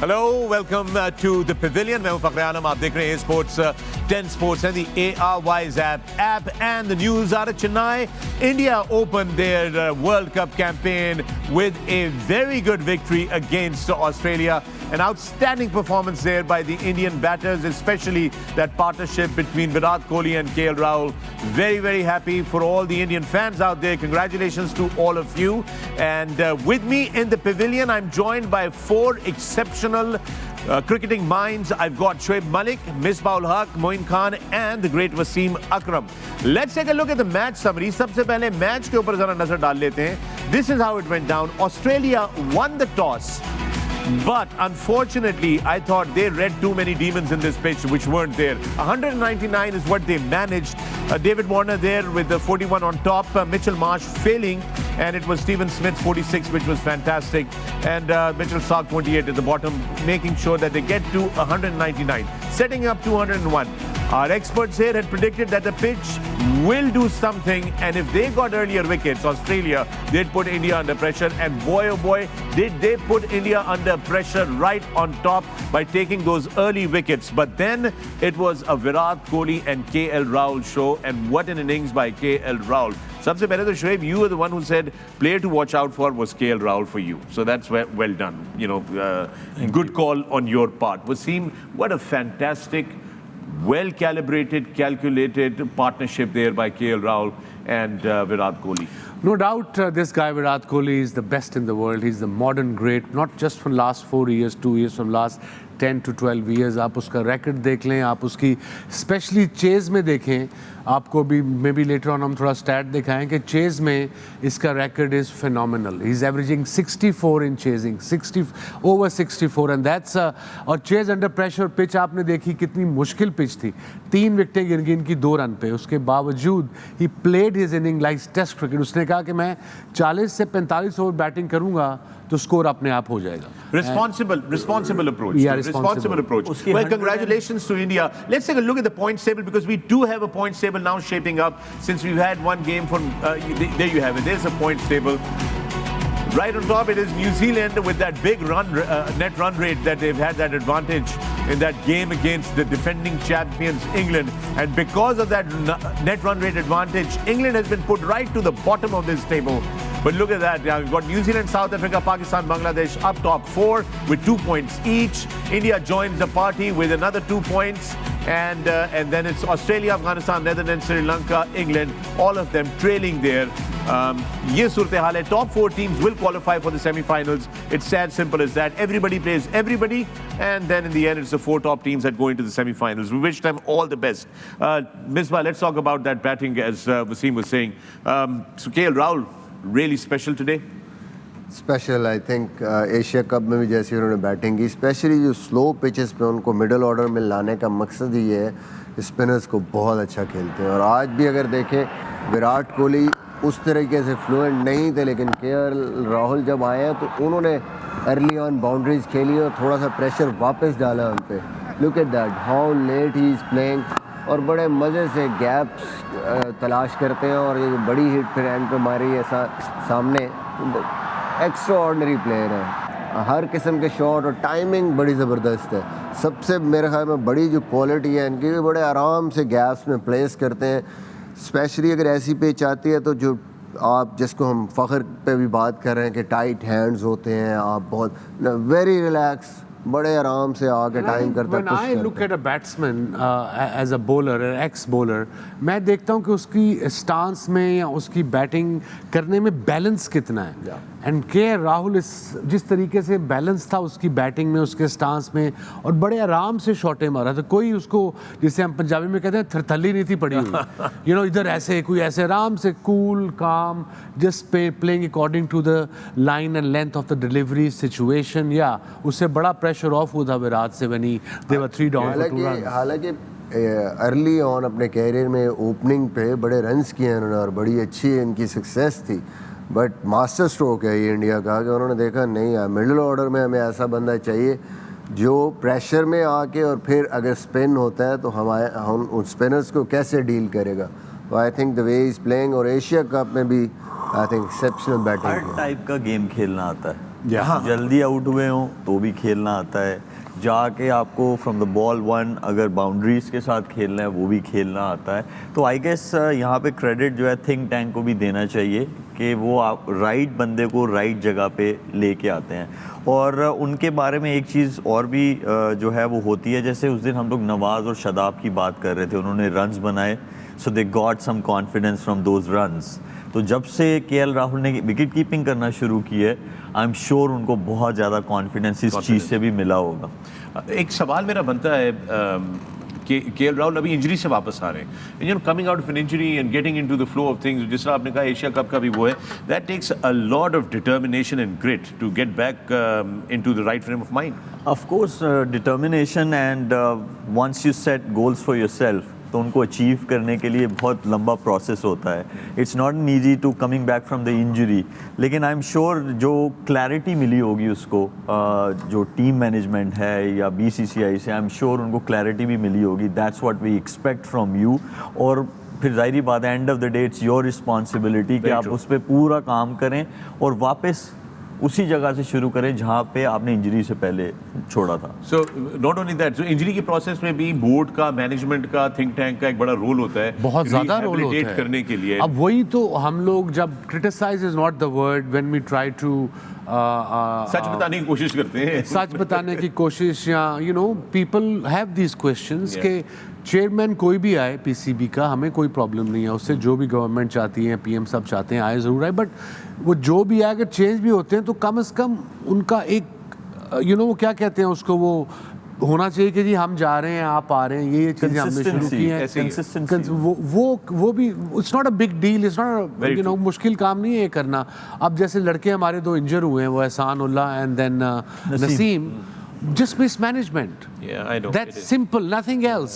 Hello, welcome to the Pavilion. मैं हूं फखर आलम, आप देख रहे हैं sports 10 Sports and the ARY's app and the news out of Chennai. India opened their World Cup campaign with a very good victory against Australia. An outstanding performance there by the Indian batters, especially that partnership between Virat Kohli and KL Rahul. Very, very happy for all the Indian fans out there. Congratulations to all of you. And with me in the Pavilion, I'm joined by four exceptional cricketing minds. I've got Shoaib Malik, Misbah-ul Haq, Moin Khan and the great Wasim Akram. Let's take a look at the match summary. सबसे पहले match के ऊपर जरा नजर डाल लेते हैं. This is how it went down. Australia won the toss. But unfortunately, I thought they read too many demons in this pitch which weren't there. 199 is what they managed. David Warner there with the 41 on top. Mitchell Marsh failing. And it was Steven Smith 46, which was fantastic. And Mitchell Starc 28 at the bottom, making sure that they get to 199. Setting up 201. Our experts here had predicted that the pitch will do something, and if they got earlier wickets, Australia, they'd put India under pressure. And boy, oh boy, did they put India under pressure right on top by taking those early wickets. But then it was a Virat Kohli and KL Rahul show, and what an innings by KL Rahul. Sabse pehle to Shoaib, you were the one who said player to watch out for was KL Rahul for you. So that's well done. Good call on your part. Wasim, what a fantastic, well-calibrated, calculated partnership there by KL Rahul and Virat Kohli. No doubt this guy Virat Kohli is the best in the world. He's the modern great, not just from last 4 years, 2 years, from last 10 to 12 years. आप उसका record देख लें, आप उसकी especially chase में देखें. आपको भी maybe later on हम थोड़ा stat दिखाएं कि chase में इसका record is phenomenal. He's averaging 64 in chasing, over 64, and that's और chase under pressure pitch आपने देखी कितनी मुश्किल pitch थी. 3 विकेटें गिन की 2 रन पे. उसके बावजूद he played his inning like test cricket. उसने कहा कि मैं 40 से 45 ओवर बैटिंग करूंगा तो स्कोर अपने आप हो जाएगा. Responsible approach. Yeah, responsible approach. Well, congratulations to India. Let's take a look at the points table because we do have a points table now shaping up since we've had one game from. There you have it. There's a points table. Right on top, it is New Zealand with that big net run rate that they've had that advantage in that game against the defending champions England, and because of that net run rate advantage, England has been put right to the bottom of this table. But look at that, we've got New Zealand, South Africa, Pakistan, Bangladesh up top 4 with 2 points each. India joins the party with another 2 points. And then it's Australia, Afghanistan, Netherlands, Sri Lanka, England, all of them trailing there. Ye surte-haal hai. Top 4 teams will qualify for the semi-finals. It's as simple as that. Everybody plays everybody, and then in the end, it's the 4 top teams that go into the semi-finals. We wish them all the best. Misbah, let's talk about that batting, as Wasim was saying. So KL Rahul, really special today? Special I think Asia cup में भी जैसे उन्होंने batting की, specially जो slow pitches पे उनको middle order में लाने का मकसद ही है. स्पिनर्स को बहुत अच्छा खेलते हैं, और आज भी अगर देखें विराट कोहली उस तरीके से फ्लुएंट नहीं थे, लेकिन केएल राहुल जब आए हैं तो उन्होंने अर्ली ऑन बाउंड्रीज खेली और थोड़ा सा प्रेशर वापस डाला उन पे. Look at that how late he is playing, और बड़े मज़े से गैप्स तलाश करते हैं, और ये बड़ी हिट फिर एंड पे मारी है सामने. एक्स्ट्रा ऑर्डनरी प्लेयर है, हर किस्म के शॉट और टाइमिंग बड़ी ज़बरदस्त है. सबसे मेरे ख्याल में बड़ी जो क्वालिटी है इनकी, बड़े आराम से गैप्स में प्लेस करते हैं. स्पेशली अगर ऐसी पिच आती है तो जो आप जिसको हम फ़ख्र पे भी बात कर रहे हैं कि टाइट हैंड्स होते हैं, आप बहुत वेरी रिलैक्स, बड़े आराम से आके टाइम करते हैं. When I look at a batsman as a bowler, an ex-bowler, मैं देखता हूँ कि उसकी स्टांस में या उसकी बैटिंग करने में बैलेंस कितना है. एंड KL राहुल जिस तरीके से बैलेंस था उसकी बैटिंग में, उसके स्टांस में, और बड़े आराम से शॉटें मारा था. कोई उसको, जिसे हम पंजाबी में कहते हैं, थरथली नहीं थी पड़ी हुई. इधर ऐसे कोई ऐसे आराम से कूल काम, just playing according to the line and length of the delivery situation. या उससे बड़ा प्रेशर ऑफ हुआ था विराट से when they were 3 down for 2 runs. हालांकि अर्ली ऑन अपने कैरियर में ओपनिंग पे बड़े रन्स किए उन्होंने और बड़ी अच्छी इनकी सक्सेस थी. बट मास्टर स्ट्रोक है ये इंडिया का कि उन्होंने देखा नहीं यार, मिडिल ऑर्डर में हमें ऐसा बंदा चाहिए जो प्रेशर में आके और फिर अगर स्पिन होता है तो हम उन स्पिनर्स को कैसे डील करेगा. तो I think the way is playing, और एशिया कप में भी I think exceptional batting. Her type का गेम खेलना आता है. Yeah. जल्दी आउट हुए हों तो भी खेलना आता है, जाके आपको फ्रॉम द बॉल वन अगर बाउंड्रीज के साथ खेलना है वो भी खेलना आता है। तो आई गेस यहाँ पे क्रेडिट जो है थिंक टैंक को भी देना चाहिए कि वो आप राइट बंदे को राइट जगह पे लेके आते हैं। और उनके बारे में एक चीज़ और भी जो है वो होती है, जैसे उस दिन हम लोग नवाज़ और शदाब की बात कर रहे थे, उन्होंने रन्स बनाए, so they got some confidence from those runs. तो जब से केएल राहुल ने विकेट कीपिंग करना शुरू की है, आई एम श्योर उनको बहुत ज़्यादा कॉन्फिडेंस इस चीज़ से भी मिला होगा। एक सवाल मेरा बनता है कि केएल राहुल अभी इंजरी से वापस आ रहे हैं, you know coming out of an injury and getting into the flow of things, जिस तरह आपने कहा एशिया कप का भी वो है, that takes a lot of determination and grit to get back into the right frame of mind. Of course determination and once you set goals for yourself तो उनको अचीव करने के लिए बहुत लंबा प्रोसेस होता है। It's not an easy to coming back from the injury, लेकिन आई एम श्योर जो क्लैरिटी मिली होगी उसको जो टीम मैनेजमेंट है या बीसीसीआई से, आई एम श्योर उनको क्लैरिटी भी मिली होगी। That's what we expect from you. और फिर जाहिर बात है end of the day it's your responsibility कि आप उस पर पूरा काम करें और वापस उसी जगह से शुरू करें जहाँ पे आपने इंजरी से पहले छोड़ा था। So not only that, so injury के प्रोसेस में भी बोर्ड का, मैनेजमेंट का, थिंक टैंक का एक बड़ा रोल होता है, बहुत ज़्यादा रोल होता है करने के लिए। अब वही तो हम लोग जब criticize is not the word, when we try to सच बताने की कोशिश करते हैं, सच बताने की कोशिश, या you know people have these questions के चेयरमैन कोई भी आए पीसीबी का, हमें कोई प्रॉब्लम नहीं है उससे, जो भी गवर्नमेंट चाहती है, पीएम सब चाहते हैं आए ज़रूर आए, बट वो जो भी आए अगर चेंज भी होते हैं तो कम से कम उनका एक यू नो वो क्या कहते हैं उसको, वो होना चाहिए कि जी हम जा रहे हैं आप आ रहे हैं, ये चीज़ें हमने शुरू की हैं। वो भी it's not a big deal, it's not you know मुश्किल काम नहीं है ये करना। अब जैसे लड़के हमारे 2 इंजर हुए हैं, वो Ehsan Ullah and then Naseem, just mismanagement. Yeah, I know. That's simple, nothing else.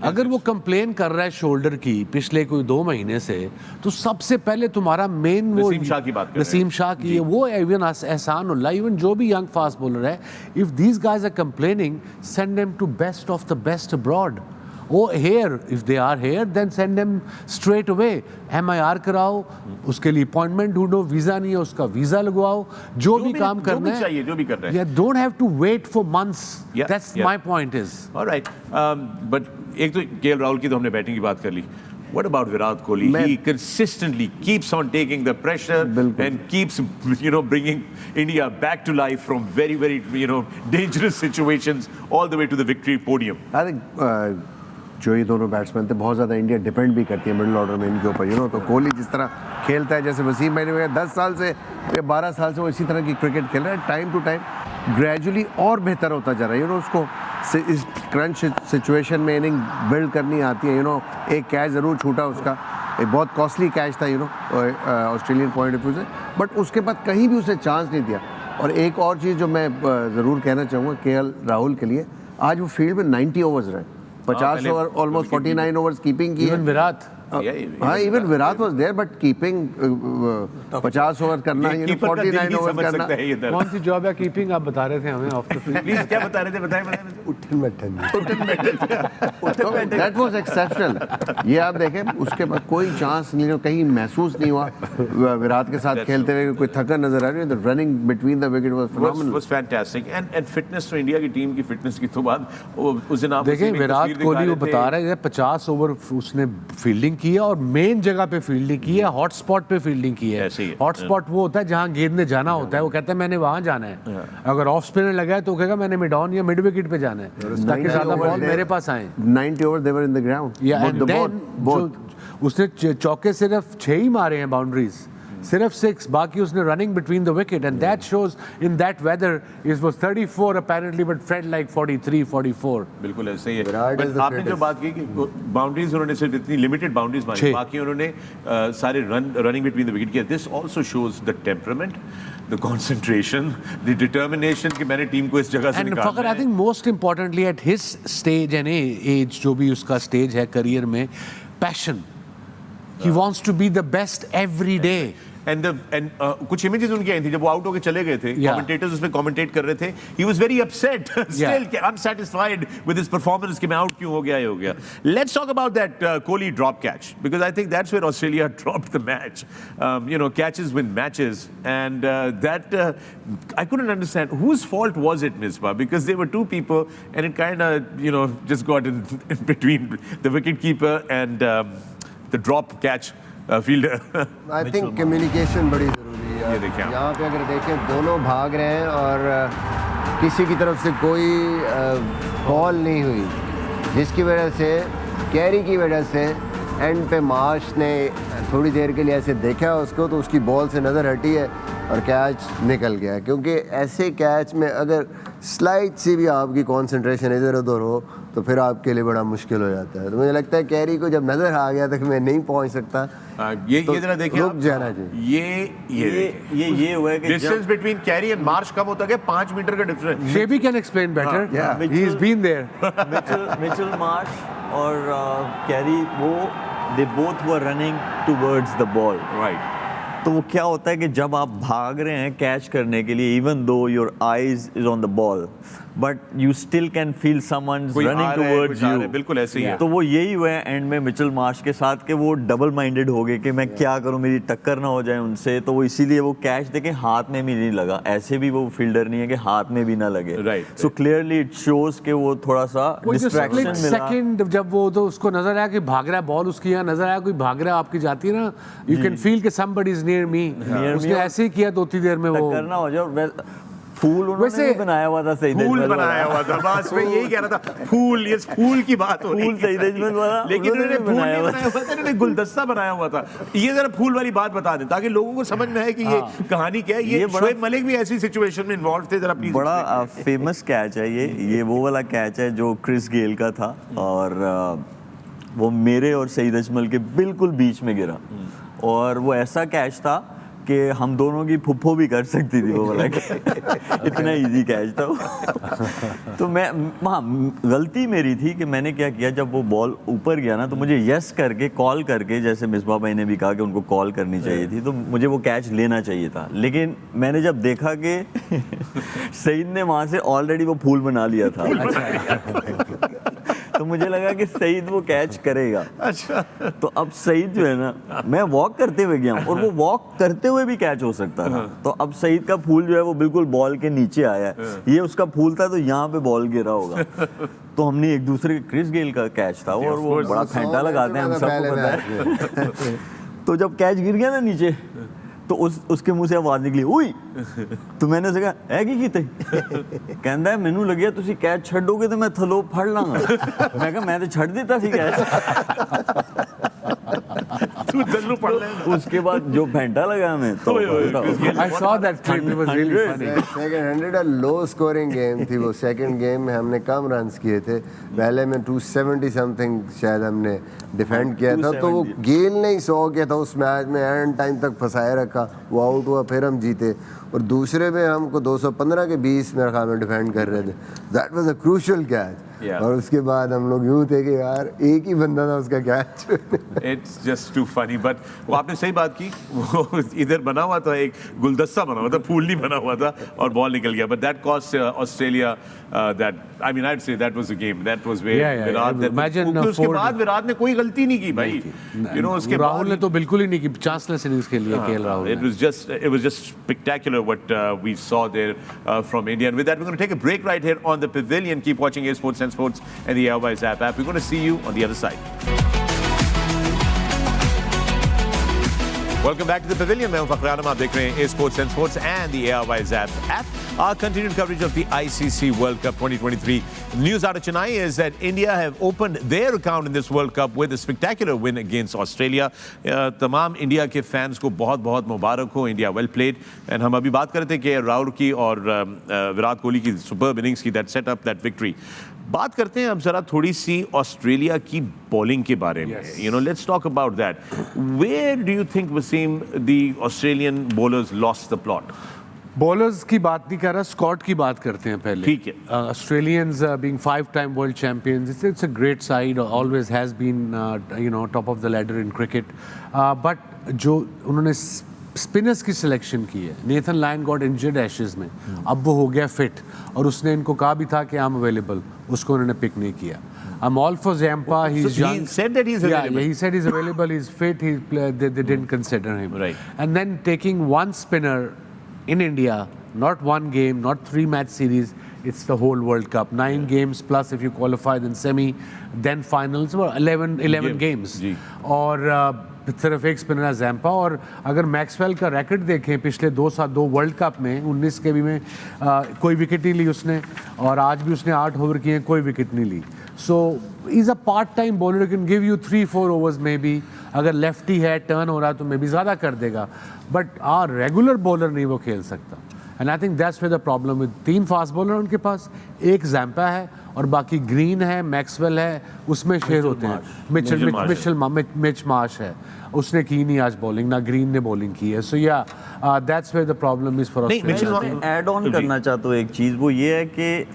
अगर वो कंप्लेन कर रहा है शोल्डर की पिछले कोई 2 महीने से, तो सबसे पहले तुम्हारा मेन वो नसीम शाह की बात कर रहे हैं। नसीम शाह की है, वो इवन एहसान उल्ला, इवन जो भी यंग फास्ट बॉलर है, if these guys are complaining, send them to best of the best abroad. Oh, here, if they are here, then send them straight away. MIR कराओ, उसके लिए अपॉइंटमेंट ढूंढो, visa नहीं है उसका वीजा लगवाओ, जो भी काम करना है, चाहिए, जो भी कर रहे हैं। Yeah, don't have to wait for months. Yeah, That's yeah. my point is. All right, but एक तो केएल राहुल की तो हमने बैटिंग की बात कर ली. What about Virat Kohli? He consistently keeps on taking the pressure and keeps, you know, bringing India back to life from very, very, you know, dangerous situations all the way to the victory podium. I think जो ये दोनों batsman थे बहुत ज़्यादा India depend भी करती है middle order में इनके ऊपर, यू नो। तो कोहली जिस तरह खेलता है, जैसे वसीम भाई ने 10 साल से या 12 साल से वो इसी तरह की क्रिकेट खेल रहा है, टाइम टू टाइम ग्रेजुअली और बेहतर होता जा रहा है, यू नो। उसको इस क्रंच सिचुएशन में इनिंग बिल्ड करनी आती है, यू नो। एक कैच ज़रूर छूटा उसका, एक बहुत कॉस्टली कैच था, you know, Australian point of view से, बट उसके बाद कहीं भी उसे चांस नहीं दिया। और एक और चीज़ जो मैं ज़रूर कहना चाहूँगा केएल राहुल के लिए, आज वो फील्ड में 90 ओवर्स रहे, 50 ओवर, ऑलमोस्ट 49 ओवर्स कीपिंग की है। विराट हाँ, even Virat was there, but keeping 50 over करना, ये 49 ओवर करना, कौन सी जॉब है कीपिंग? आप बता रहे थे हमें ऑफ द फील्ड। प्लीज क्या बता रहे थे, बताएं। उठन बैठन, दैट वाज एक्सेप्शनल। ये आप देखें, उसके बाद कोई चांस नहीं, कहीं महसूस नहीं हुआ विराट के साथ खेलते हुए कोई थकन नजर आ रही है। The running between the wicket was phenomenal, was fantastic. And fitness तो इंडिया की टीम की फिटनेस की तो बात, उस दिन आप देखिए विराट कोहली वो बता रहे हैं 50 ओवर उसने फील्डिंग की है और मेन जगह पे फील्डिंग की है, हॉट स्पॉट पे फील्डिंग की है। हॉट स्पॉट वो होता है जहां गेंद ने जाना होता है, वो कहता है मैंने वहां जाना है। अगर ऑफ स्पिनर लगा है तो कहेगा मैंने मिड ऑन या मिड विकेट पे जाना है, ताकि ज्यादा बॉल मेरे पास आए। 90 over they were in the ground, उसने चौके सिर्फ 6 ही मारे हैं बाउंड्रीज, सिर्फ 6, बाकी उसने running between the wicket, and that shows in that whether it was 34 apparently but felt like 43 44। बिल्कुल ऐसे ही है। बट आपने जो बात की कि बाउंड्रीज उन्होंने सिर्फ इतनी लिमिटेड बाउंड्रीज मारी, बाकी उन्होंने सारे रनिंग बिटवीन द विकेट किया। This also shows the temperament, the concentration, the determination कि मैंने टीम को इस जगह से निकालना है। Fakhar, I think most importantly at his stage and age, जो भी उसका स्टेज है करियर में, passion. He wants to be the best every day. And कुछ इमेजेस उनकी आई थी जब वो आउट होके चले गए थे, Yeah. कमेंटेटर्स उसमें कमेंटेट कर रहे थे, he was very upset still unsatisfied with his performance कि मैं आउट क्यों हो गया, ये हो गया. Let's talk about that Kohli drop catch because I think that's where Australia dropped the match. You know, catches win matches, and that I couldn't understand whose fault was it, Misbah, because there were two people and it kind of, you know, just got in between the wicket keeper and the drop catch fielder. I think communication बड़ी ज़रूरी है. ये देखिए आप. यहाँ पे अगर देखें दोनों भाग रहे हैं और किसी की तरफ से कोई बॉल नहीं हुई, जिसकी वजह से कैरी की वजह से एंड पे मार्श ने थोड़ी देर के लिए ऐसे देखा उसको तो उसकी बॉल से नज़र हटी है और कैच निकल गया. क्योंकि ऐसे कैच में अगर स्लाइट सी भी आपकी कंसंट्रेशन इधर उधर हो तो फिर आपके लिए बड़ा मुश्किल हो जाता है. तो मुझे लगता है कैरी को जब नज़र आ गया तक मैं नहीं पहुंच सकता, ये तो जरा देखिए, रुक जाना चाहिए. ये हुआ है कि distance between Carey and Marsh कम होता गया, 5 मीटर का difference. Shebi can explain better. Yeah. He's been there. Mitchell Marsh और कैरी वो they both were running towards the ball. Right. तो वो क्या होता है कि जब आप भाग रहे हैं कैच करने के लिए, even though your eyes is on the ball but you still can feel someone कोई आ रनिंग रहा है, टुवर्ड्स कुछ आ रहा है, यू. बिल्कुल ऐसे ही है. तो वो यही हुआ है एंड में मिचेल मार्श के साथ कि वो डबल माइंडेड हो गए कि मैं क्या करूं, मेरी टक्कर ना हो जाए उनसे. तो वो इसीलिए वो कैच देखे हाथ में भी नहीं लगा. ऐसे भी वो फील्डर नहीं है कि हाथ में भी ना लगे. Right. So clearly it shows कि वो थोड़ा सा वो जो डिस्ट्रैक्शन split मिला. second जब वो तो उसको नजर आया कि भाग रहा है बॉल उसकी, यहाँ नजर आया कोई भाग रहा है आपकी जाती है ना, यू कैन फील कि somebody is near me. उसने और ऐसे ही किया 2-3 देर में वो. टक्कर ना हो जाए. फूल उन्होंने वैसे भी बनाया हुआ था सही फूल बनाया हुआ था, बस मैं यही कह रहा था. फूल, ये फूल की बात हो रही फूल सही रेजमेंट वाला, लेकिन उन्होंने उन्होंने भी फूल नहीं बनाया हुआ बनाया हुआ था, उन्होंने गुलदस्ता बनाया हुआ था. ये जरा फूल वाली बात बता दें ताकि लोगों को समझ में आए कि ये कहानी क्या है. ये बड़ा- शोएब मलिक भी ऐसी सिचुएशन में इन्वॉल्व थे, जरा प्लीज. बड़ा फेमस कैच है ये वो वाला कैच है जो क्रिस गेल का था और वो मेरे और सईद अजमल के बिल्कुल बीच में गिरा. और वो ऐसा कैच था कि हम दोनों की फुफ्फो भी कर सकती थी वो वाला इतना इजी कैच था वो. तो मैं हाँ, गलती मेरी थी कि मैंने क्या किया, जब वो बॉल ऊपर गया ना तो मुझे यस करके कॉल करके, जैसे मिसबा भाई ने भी कहा कि उनको कॉल करनी चाहिए थी, तो मुझे वो कैच लेना चाहिए था. लेकिन मैंने जब देखा कि सईद ने वहाँ से ऑलरेडी वो फूल बना लिया था तो मुझे लगा कि सईद वो कैच करेगा. अच्छा. तो अब सईद जो है ना, मैं वॉक करते हुए गया और वो वॉक करते हुए भी कैच हो सकता था. तो अब सईद का फूल जो है वो बिल्कुल बॉल के नीचे आया है, ये उसका फूल था तो यहाँ पे बॉल गिरा होगा. तो हमने एक दूसरे क्रिस गेल का कैच था और वो बड़ा फेंटा लगाते हैं, हम सबको पता है. तो जब कैच गिर गया ना नीचे तो उसके मुंह से आवाज निकली उई. तो मैंने उसे कहा है की कीते, कहता है मैनू लगे तुसी कैच छड्डोगे तो मैं थलो फड़ लांगा. मैं कहा मैं तो छड़ दिता सी कैच. तू दल्लू पड़ ले. उसके बाद जो फेंटा लगा मैं तो I saw that clip. It was really funny. Second 100 low scoring game थी वो. सेकंड गेम में हमने कम रन्स किए थे, पहले में 270 समथिंग शायद हमने डिफेंड किया था. तो वो गेल ने ही 100 किया था उस मैच में, एंड टाइम तक फंसाए रखा, वो आउट हुआ, फिर हम जीते. और दूसरे में हमको 215 के 20 मेरे ख्याल में डिफेंड कर रहे थे. That was a crucial catch. और उसके बाद हम लोग यूं थे कि यार एक ही बंदा था उसका catch. It's just to funny. But वो आपने सही बात की, वो इधर बना हुआ था, एक गुलदस्ता बना हुआ था, फूल नहीं बना हुआ था और बॉल निकल गया. But that cost Australia that, I mean I say that was the game. That was where Virat, imagine उसके बाद विराट ने कोई गलती नहीं की भाई. यू नो उसके राहुल ने तो बिल्कुल ही नहीं की, चांसलेस इनिंग्स के लिए खेल Rahul. It was just spectacular what we saw there from India. And with that, we're going to take a break right here on the Pavilion. Keep watching A Sports and Sports and the Airwise app. We're going to see you on the other side. Welcome back to the Pavilion. मैं हूं फखर आलम, आप देख रहे हैं A Sports and Sports and the Airwise app. Our continued coverage of the ICC World Cup 2023. News out of Chennai is that India have opened their account in this World Cup with a spectacular win against Australia. तमाम India के fans को बहुत बहुत मुबारक हो. India well played. And हम अभी बात कर रहे थे कि राहुल की और विराट कोहली की सुपर्ब इनिंग्स की that set up that victory. बात करते हैं अब जरा थोड़ी सी ऑस्ट्रेलिया की बॉलिंग के बारे में. You know, let's talk about that. Where do you think Wasim the Australian bowlers lost the plot? Bowlers की बात नहीं कर रहा, स्कॉट की बात करते हैं पहले. ठीक है. Australians being 5-time world champions, it's a great side, always has been you know top of the ladder in cricket. But जो उन्होंने स्पिनर्स की सिलेक्शन की है। Nathan Lyon got injured Ashes में, अब वो हो गया फिट, और उसने इनको कहा भी था कि आई एम अवेलेबल, उसको उन्होंने पिक नहीं किया। I'm all for Zampa. He's young. He said that he's available. Yeah, he said he's available. He's fit. They didn't consider him. Right. And then taking one spinner in India, not one game, not 3-match series. It's the whole World Cup. 9 games plus if you qualify, then semi, then finals. Well, 11 games. जी. और सिर्फ एक spinner है Zampa. और अगर Maxwell का racket देखें पिछले 2 world cup में, 19 के भी में कोई विकेट नहीं ली उसने, और आज भी उसने 8 ओवर किए, कोई विकेट नहीं ली। So is a part time bowler, can give you 3-4 overs maybe. अगर लेफ्टी है, टर्न हो रहा है तो मे बी ज़्यादा कर देगा, बट रेगुलर बॉलर नहीं वो खेल सकता। And I think that's the problem with 3 fast bowler उनके पास, एक जैम्पा है और बाकी ग्रीन है, मैक्सवेल है, उसमें शेर होते हैं। मिच मार्श है, उसने की नहीं आज बॉलिंग, ना ग्रीन ने बॉलिंग की है। So yeah that's where the problem is for नहीं, ऐड ऑन करना चाहता हूँ एक चीज़, वो ये है कि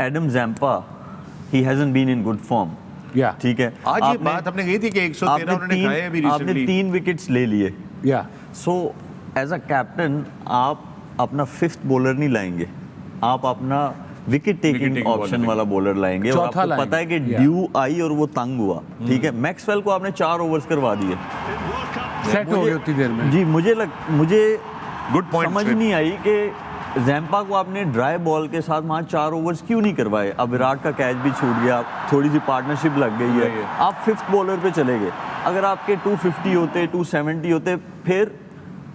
Adam Zampa he hasn't been in good form. या ठीक है, आज ये बात हमने कही थी कि 113 उन्होंने खाए अभी आपने रिसेंटली। 3 विकेट्स ले लिए। या सो एज अ कैप्टन आप अपना 5th बॉलर नहीं लाएंगे, आप अपना विकेट टेकिंग ऑप्शन वाला बॉलर लाएंगे। और चौथा आपको पता है कि लाएंगे। ड्यू आई और वो तंग हुआ, ठीक है। मैक्सवेल को आपने 4 ओवर्स करवा दिए, सेट हो गई उतनी देर में। जी। मुझे गुड पॉइंट समझ नहीं आई कि जैम्पा को आपने ड्राई बॉल के साथ वहाँ 4 ओवर्स क्यों नहीं करवाए। अब विराट का कैच भी छूट गया, थोड़ी सी पार्टनरशिप लग गई है, आप 5th बॉलर पे चले गए। अगर आपके 250 होते, 270 होते, फिर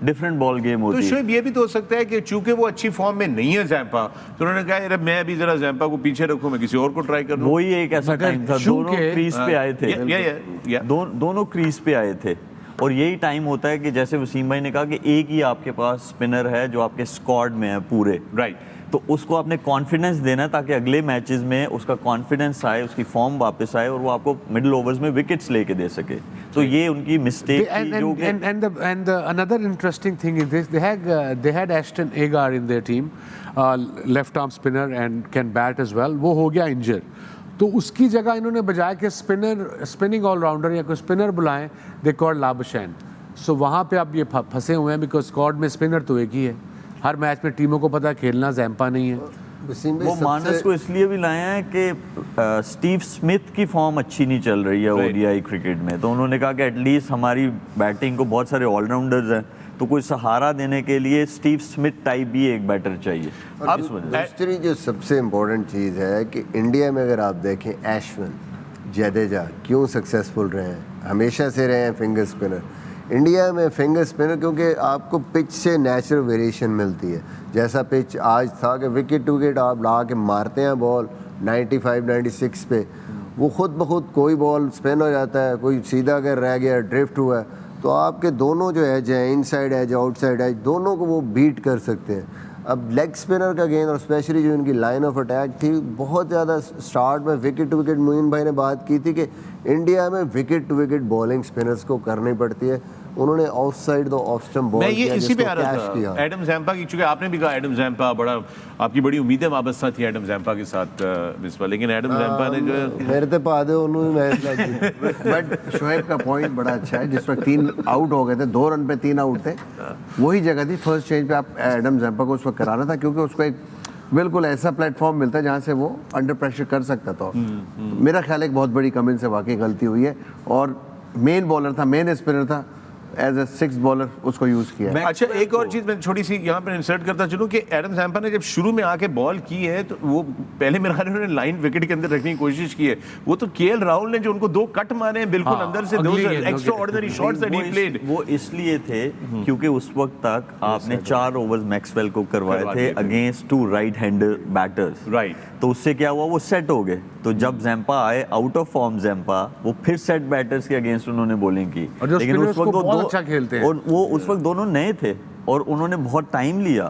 डिफरेंट बॉल गेम होती तो है। शुएब ये भी तो हो सकता है कि चूंकि वो अच्छी फॉर्म में नहीं है जैम्पा, तो उन्होंने कहा यार मैं अभी जरा जैम्पा को पीछे रखूं, मैं किसी और को ट्राई कर लूं। वही एक ऐसा मगर टाइम था, दोनों चूंकि- क्रीज पे आए थे। या दोनों क्रीज पे आए थे, और यही टाइम होता है कि जैसे वसीम भाई ने कहा कि एक ही आपके पास स्पिनर है जो आपके स्क्वाड में है पूरे, राइट। तो उसको आपने कॉन्फिडेंस देना है ताकि अगले मैचेस में उसका कॉन्फिडेंस आए, उसकी फॉर्म वापस आए और वो आपको मिडिल ओवर्स में विकेट्स लेके दे सके। तो ये उनकी मिस्टेक थी जो कि And another interesting thing is this: they had Ashton Agar in their team, left arm spinner and can bat as well. वो हो गया इंजर, तो उसकी जगह इन्होंने बजाय के स्पिनिंग ऑलराउंडर या कोई स्पिनर बुलाएं, दे कॉल्ड लाबशैन। सो वहाँ पे अब ये फंसे हुए हैं, बिकॉज स्क्वाड में स्पिनर तो एक ही है। हर मैच में टीमों को पता है खेलना जैम्पा नहीं है। वो मानस को इसलिए भी लाए हैं कि स्टीव स्मिथ की फॉर्म अच्छी नहीं चल रही है ओडीआई क्रिकेट में, तो उन्होंने कहा कि एटलीस्ट हमारी बैटिंग को बहुत सारे ऑलराउंडर्स हैं, तो कोई सहारा देने के लिए स्टीव स्मिथ टाइप भी एक बैटर चाहिए। अब इस वजह से। दूसरी जो सबसे इम्पोर्टेंट चीज़ है कि इंडिया में अगर आप देखें, एशविन, जडेजा क्यों सक्सेसफुल रहे हैं, हमेशा से रहे हैं फिंगर स्पिनर। इंडिया में फिंगर स्पिनर क्योंकि आपको पिच से नेचुरल वेरिएशन मिलती है। जैसा पिच आज था कि विकेट टू विकेट आप ला के मारते हैं बॉल 95-96 पे, वो खुद ब खुद कोई बॉल स्पिन हो जाता है, कोई सीधा अगर रह गया, ड्रिफ्ट हुआ है, तो आपके दोनों जो एज हैं, इनसाइड एज, आउटसाइड एज, दोनों को वो बीट कर सकते हैं। अब लेग स्पिनर का गेंद और स्पेशली जो इनकी लाइन ऑफ अटैक थी, बहुत ज़्यादा स्टार्ट में विकेट टू विकेट, मोइन भाई ने बात की थी कि इंडिया में wicket to wicket bowling spinners को करनी पड़ती है। उन्होंने ऑफ साइड दो ऑफ स्टंप बॉल मैं ये किया, इसी पे जिसको आ रहा कैच किया। था एडम जैम्पा की, चूंकि आपने भी कहा एडम जैम्पा बड़ा, आपकी बड़ी उम्मीदें वाबस्ता थी एडम जैम्पा के साथ बिस्वा, लेकिन एडम जैम्पा ने जो है मेरे ते पा दे उन्होंने मैच लग बट शोएब का पॉइंट बड़ा अच्छा है। जिस वक्त 3 आउट हो गए थे, 2 रन पे 3 आउट थे, वही जगह थी फर्स्ट चेंज पे आप एडम जैम्पा को उस वक्त कराना था, क्योंकि उसको एक बिल्कुल ऐसा प्लेटफॉर्म मिलता है जहाँ से वो अंडर प्रेशर कर सकता था। मेरा ख्याल है एक बहुत बड़ी कमिंस से वाकई गलती हुई है, और मेन बॉलर था, मेन स्पिनर था, एज ए 6th बॉलर उसको यूज़ किया है। अच्छा एक और चीज़ मैं छोटी सी यहाँ पर इंसर्ट करता चलूँ कि एडम जैम्पा ने जब शुरू में आके बॉल की है, तो वो पहले मेरे ख्याल में उन्होंने लाइन विकेट के अंदर रखने की कोशिश की है। वो तो केएल राहुल ने जो उनको 2 कट मारे हैं बिल्कुल अंदर से, दो extra ordinary shots that he played, वो इसलिए थे क्योंकि उस वक्त तक आपने 4 ओवर्स मैक्सवेल को करवाए थे against 2 right hander batters, right. तो उससे क्या हुआ, वो सेट हो गए। तो जब जैम्पा आए, आउट ऑफ फॉर्म जैम्पा, वो फिर सेट बैटर्स के अगेंस्ट उन्होंने बॉलिंग की। और जो स्पिनर्स को बहुत अच्छा खेलते हैं, और वो उस वक्त दोनों नए थे और उन्होंने बहुत टाइम लिया,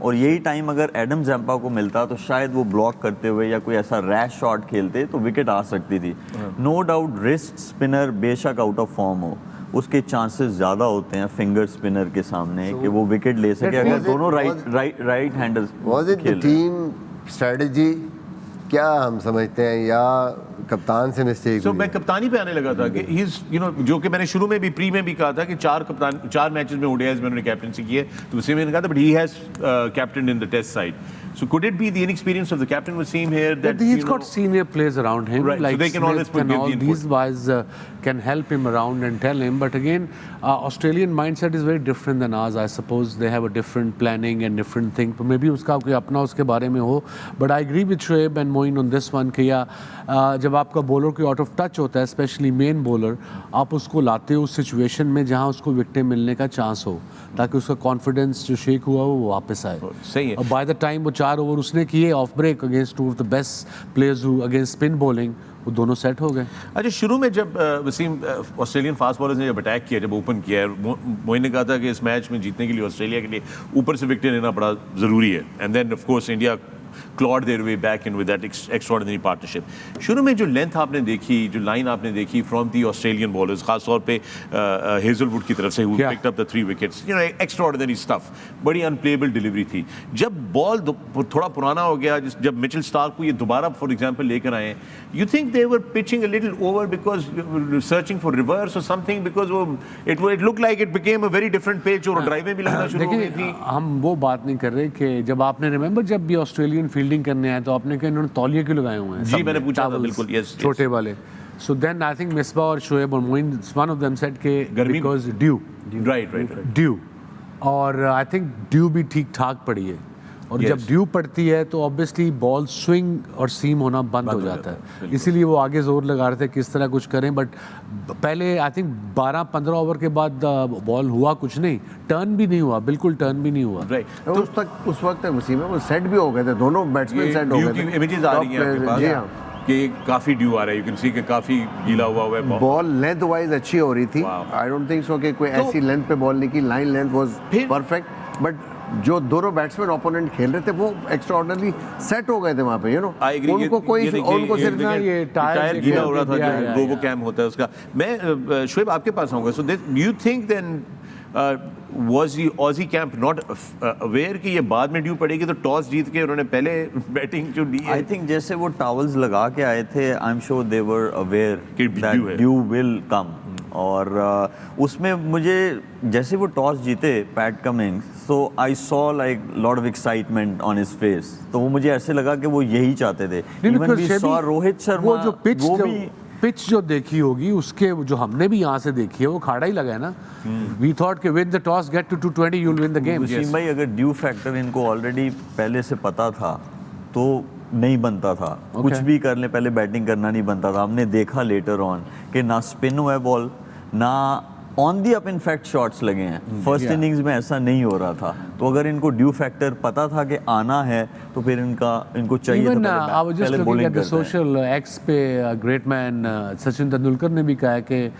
और यही टाइम अगर एडम जैम्पा को मिलता तो शायद वो ब्लॉक करते हुए या कोई ऐसा रैश शॉट खेलते तो विकेट आ सकती थी। नो डाउट रिस्ट स्पिनर बेशक आउट ऑफ फॉर्म हो, उसके चांसेस ज़्यादा होते हैं फिंगर स्पिनर के सामने कि वो विकेट ले सके अगर दोनों right handers was it the team strategy, क्या हम समझते हैं, या कप्तान से मिस्टेक So, हुई मैं है। कप्तानी पे आने लगा था कि he's, you know, जो कि मैंने शुरू में भी प्री में भी कहा था कि 4 मैचेस में ODIs में उन्होंने कैप्टनसी की है, तो उसी में कहा था, but he has captained in the test side. So could it be the inexperience of the captain was seen here that But he's you got know, senior players around him, Right, so like they can Smith always put- and give all the input. these guys can help him around and tell him. But again, Australian mindset is very different than ours. I suppose they have a different planning and different thing. तो maybe उसका कोई अपना उसके बारे में हो. But I agree with Shoaib and Moeen on this one कि जब आपका बॉलर कोई आउट ऑफ टच होता है, स्पेशली मेन बॉलर, आप उसको लाते हो उस सिचुएशन में जहाँ उसको विकेट मिलने का चांस हो, ताकि उसका कॉन्फिडेंस जो शेक हुआ वो वापस आए. सही है. और बाय द टाइम वो 4 ओवर उसने किए off break against two of the best players who against spin bowling, वो दोनों सेट हो गए. अच्छा, शुरू में जब वसीम ऑस्ट्रेलियन फास्ट बॉलर्स ने जब अटैक किया, जब ओपन किया, मोइन ने कहा था कि इस मैच में जीतने के लिए ऑस्ट्रेलिया के लिए ऊपर से विकेट लेना बड़ा ज़रूरी है. And then of course India clawed their way back in with that extraordinary partnership. शुरू में जो लेंथ आपने देखी, जो लाइन आपने देखी फ्रॉम दी ऑस्ट्रेलियन बॉलर्स, खास तौर पे हेजलवुड की तरफ से, who Yeah. picked up the 3 wickets, you know, extraordinary stuff. बड़ी अनप्लेबल डिलीवरी थी. जब बॉल थोड़ा पुराना हो गया, जब मिचेल स्टार्क को ये दोबारा फॉर एग्जांपल लेकर आए, you think they were pitching a little over because searching for reverse or something, because it looked like it became a very different pitch और ड्राइवें भी लगना शुरू हो गई देखिए, थी. हम वो बात नहीं कर रहे कि जब आपने रिमेंबर जब भी ऑस्ट्रेलियन फील्डिंग करने आए तो आपने कहा इन्होंने तौलिए क्यों लगाए हुए हैं. जी, सबने, मैंने पूछा था, towels, बिल्कुल, yes, छोटे वाले. So then I think Misbah और शोएब और Moin, one of them said के गर्मी में? Because due right. ड्यू, और आई थिंक ड्यू भी ठीक ठाक पड़ी है. और Yes. जब ड्यू पड़ती है तो ऑब्वियसली बॉल स्विंग और सीम होना बंद हो जाता है. इसीलिए वो आगे जोर लगा रहे थे किस तरह कुछ करें. बट पहले आई थिंक 12-15 ओवर के बाद बॉल हुआ कुछ नहीं, टर्न भी नहीं हुआ, बिल्कुल टर्न भी नहीं हुआ. राइट. तो उस वक्त तक वसीम है वो सेट भी हो गए थे, दोनों बैट्समैन सेट हो गए थे. इमेजेस आ रही हैं आपके पास जी हाँ. कि काफी ड्यू आ रहा है, यू कैन सी कि काफी गीला हुआ है ball. बॉल लेंथ वाइज अच्छी हो रही थी. Wow. I don't think so कि कोई तो- ऐसी लेंथ पे बॉल नहीं की. लाइन लेंथ वाज फिर- परफेक्ट. बट जो दोनों बैट्समैन ओपोनेंट खेल रहे थे वो एक्स्ट्राऑर्डिनरी सेट हो गए थे वहाँ पे, यू नो. I agree. उनको कोई ये देखिए, उनको सिर्फ ना ये टायर टायर गीला हो रहा था, या, या, जो रोबो कैम होता है उसका. मैं शोएब आपके पास आऊंगा. So you think then was the Aussie camp not aware कि ये बाद में ड्यू पड़ेगी, तो टॉस जीत के उन्होंने पहले बैटिंग जो दी है? आई थिंक जैसे वो टॉवल्स लगा के आए थे, आई am sure they were aware कि due है. That due will come. और उसमें मुझे जैसे वो टॉस जीते Pat Cummins, so I saw like lot of excitement on his face. तो वो मुझे ऐसे लगा कि वो यही चाहते थे. Even we saw Rohit Sharma, वो जो भी पिच जो देखी होगी उसके जो हमने भी यहाँ से देखी है वो खाड़ा ही लगा है ना. वी थॉट कि win the toss get to 220 you will win the game. Wasim भाई, अगर ड्यू फैक्टर इनको ऑलरेडी पहले से पता था तो नहीं बनता था. कुछ भी कर ले, पहले बैटिंग करना नहीं बनता था. हमने देखा लेटर ऑन कि ना स्पिन हुआ है बॉल, ना on the up in fact shots लगे हैं. फर्स्ट इनिंग्स में ऐसा नहीं हो रहा था. तो अगर इनको ड्यू फैक्टर पता था कि आना है तो फिर इनको चाहिए Even था I was just पहले looking bowling at the करते हैं. social X पे great man सचिन तेंदुलकर ने भी कहा है कि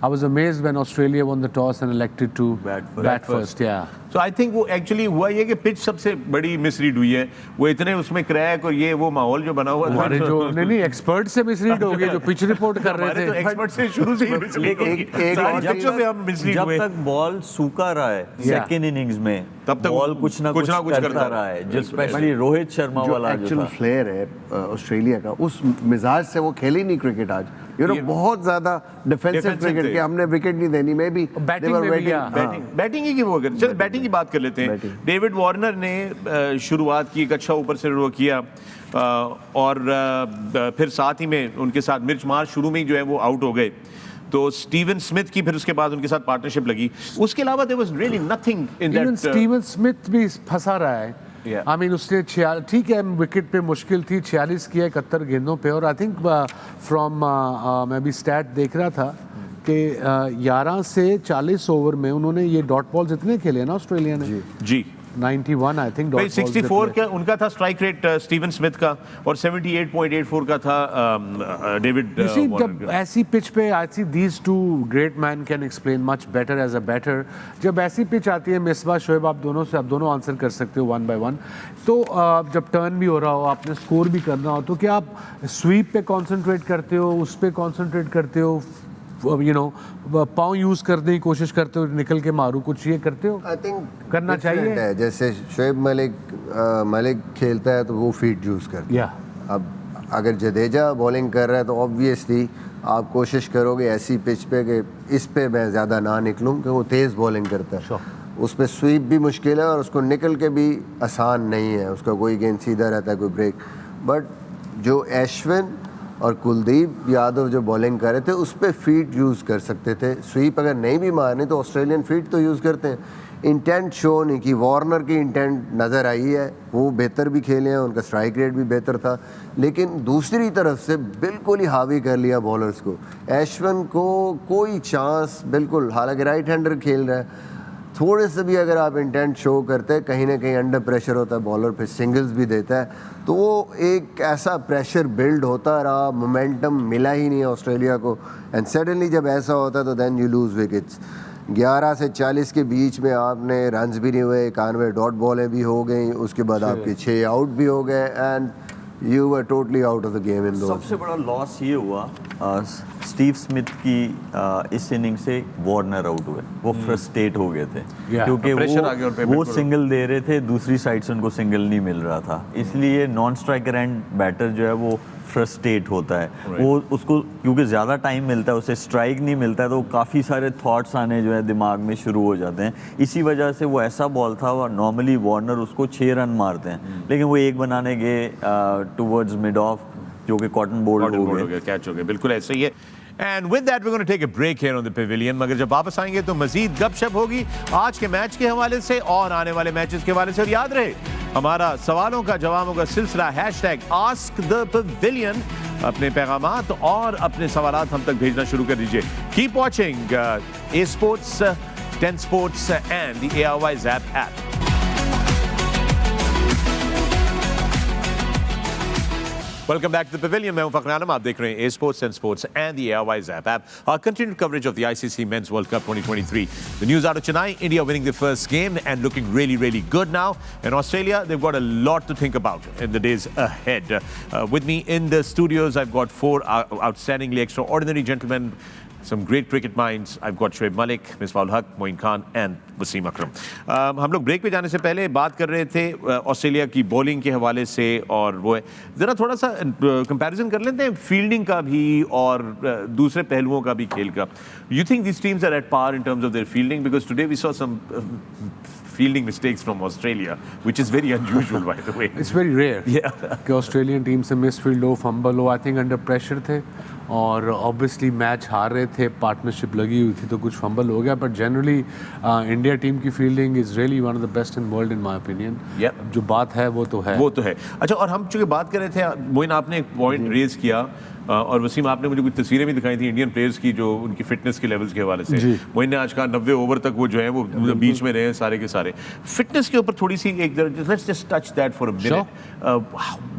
I was amazed when Australia won the toss and elected to Bat first. Yeah. So I think वो एक्चुअली हुआ ये कि पिच सबसे बड़ी मिसरीड हुई है. वो इतने उसमें क्रैक और ये वो माहौल जो बना हुआ हमारे जो नहीं एक्सपर्ट से मिसरीड हो गए जो पिच रिपोर्ट कर हमारे रहे तो थे. एक्सपर्ट से शुरू से ही mislead हो गई. एक सारी और पिचों पे हम मिसलीड जब हुए. तक बॉल सूखा रहा है सेकेंड इनिंग्स में, तब तक बॉल कुछ ना कुछ करता करता रहा है. जो स्पेशली रोहित शर्मा जो वाला जो एक्चुअल था. फ्लेयर है ऑस्ट्रेलिया का, उस मिजाज से वो खेले नहीं क्रिकेट आज. यू नो, बहुत ज्यादा डिफेंसिव Defensive क्रिकेट थे. कि हमने विकेट नहीं देनी. मे बी Batting में भी, yeah. बैटिंग ही की वो अगर चलो बैटिंग की बात कर लेते हैं. डेविड वार्नर ने शुरुआत की, एक अच्छा ऊपर से वो किया और फिर साथ ही में उनके साथ मिर्च मार्श शुरू में ही जो है वो आउट हो गए. तो स्टीवन स्मिथ की फिर उसके बाद उनके साथ पार्टनरशिप लगी. उसके अलावा there was really nothing in Even that. Steven Smith भी फंसा रहा है. Yeah. आई मीन उसने ठीक है विकेट पे मुश्किल थी, 46 किया 71 गेंदों पे. और आई थिंक फ्रॉम मैं भी स्टैट देख रहा था कि 11 से 40 ओवर में उन्होंने ये डॉट बॉल्स इतने खेले ना ऑस्ट्रेलिया ने. जी 91 आई थिंक भाई डॉट बॉल्स 64 का उनका था स्ट्राइक रेट स्टीवन स्मिथ का, और 78.84 का था डेविड You see, वार्नर जब का. ऐसी पिच पे I think these two great man can explain much better as a batter. जब ऐसी पिच आती है, मिसबा शोएब आप दोनों आंसर कर सकते हो 1 by 1. तो जब टर्न भी हो रहा हो, आपने स्कोर भी करना हो, तो क्या आप स्वीप पे कंसंट्रेट करते हो, उस पे कंसंट्रेट करते हो, यू नो पाँव यूज करने की कोशिश करते हो, निकल के मारूं, कुछ ये करते हो? आई थिंक करना चाहिए है. जैसे शोएब मलिक खेलता है तो वो फीट यूज करता है. या अब अगर जडेजा बॉलिंग कर रहा है तो ऑब्वियसली आप कोशिश करोगे ऐसी पिच पे कि इस पे मैं ज़्यादा ना निकलूं, क्योंकि वो तेज़ बॉलिंग करता है। उस पर स्वीप भी मुश्किल है और उसको निकल के भी आसान नहीं है, उसका कोई गेंद सीधा रहता है, कोई ब्रेक। बट जो अश्विन और कुलदीप यादव जो बॉलिंग कर रहे थे उस पर फीट यूज़ कर सकते थे। स्वीप अगर नहीं भी मारनी तो ऑस्ट्रेलियन फीट तो यूज़ करते हैं। इंटेंट शो नहीं की, वार्नर की इंटेंट नज़र आई है, वो बेहतर भी खेले हैं, उनका स्ट्राइक रेट भी बेहतर था, लेकिन दूसरी तरफ से बिल्कुल ही हावी कर लिया बॉलर्स को। अश्विन को कोई चांस बिल्कुल, हालांकि राइट हैंडर खेल रहा है, थोड़े से भी अगर आप इंटेंट शो करते हैं, कहीं ना कहीं अंडर प्रेशर होता है बॉलर, फिर सिंगल्स भी देता है, तो वो एक ऐसा प्रेशर बिल्ड होता रहा, मोमेंटम मिला ही नहीं ऑस्ट्रेलिया को। एंड सडनली जब ऐसा होता है तो देन यू लूज़ विकेट्स। 11 से 40 के बीच में आपने रन्स भी नहीं हुए, 91 डॉट बॉलें भी हो गई, उसके बाद आपके 6 आउट भी हो गए and you were totally out of the game in those. सबसे बड़ा लॉस ये हुआ स्टीव स्मिथ की इस इनिंग से वार्नर आउट हुए, वो फ्रस्ट्रेट हो गए थे क्योंकि pressure आ गया उन पे, वो बिल्कुल। सिंगल दे रहे थे, दूसरी साइड से उनको सिंगल नहीं मिल रहा था, इसलिए नॉन स्ट्राइकर एंड बैटर जो है वो फ्रस्ट्रेट होता है। वो उसको क्योंकि ज़्यादा टाइम मिलता है, उसे स्ट्राइक नहीं मिलता है, तो काफ़ी सारे थॉट्स आने जो है दिमाग में शुरू हो जाते हैं। इसी वजह से वो ऐसा बॉल था, और नॉर्मली वार्नर उसको 6 रन मारते हैं, लेकिन वो 1 बनाने गए टुवर्ड्स मिड ऑफ, जो कि कॉटन बोल्ड हो गए, कैच हो गया, बिल्कुल ऐसे ही है। And with that we gonna take a break here on the pavilion. मगर जब वापस आएंगे तो मजीद गपशप होगी आज के मैच के हवाले से और आने वाले मैचेस के हवाले से। और याद रहे हमारा सवालों का जवाबों का सिलसिला #आस्क द पेविलियन। अपने पैगामात और अपने सवालात हम तक भेजना शुरू कर दीजिए। Keep watching A sports, 10 sports and the ARY Zap app. Welcome back to the Pavilion. मैं हूं फखर आलम, आप देख रहे हैं A-Sports, 10 Sports and the ARY Zap app. Our continued coverage of the ICC Men's World Cup 2023. The news out of Chennai, India winning their first game and looking really, really good now. And Australia, they've got a lot to think about in the days ahead. With me in the studios, I've got 4 outstandingly extraordinary gentlemen, some great cricket minds. I've got Shoaib Malik, Misbah-ul Haq, Moin Khan and Wasim अकरम। हम लोग break पे जाने से पहले बात कर रहे थे ऑस्ट्रेलिया की बॉलिंग के हवाले से, और वो है ज़रा थोड़ा सा कंपैरिजन कर लेते हैं फील्डिंग का भी और दूसरे पहलुओं का भी खेल का। You think this teams are at par in terms of their fielding? Because today we saw some fielding mistakes from Australia, which is very unusual, by the way. It's very rare कि Australian team से misfield हो, fumble हो। I think under pressure थे और obviously match हार रहे थे, partnership लगी हुई थी तो कुछ फंबल हो गया, बट जनरली इंडिया टीम की fielding is really one of the best in world in my opinion. जो बात है वो तो है, वो तो है। अच्छा, और हम चूँकि बात कर रहे थे, मोइन आपने एक पॉइंट रेज किया और वसीम आपने मुझे कुछ तस्वीरें भी दिखाई थी इंडियन प्लेयर्स की जो उनकी फिटनेस के लेवल्स के हवाले से। मोइन ने आज कहा 90 ओवर तक वो जो है वो बीच में रहे सारे के सारे। फिटनेस के ऊपर थोड़ी सी एक let's just touch that for a minute.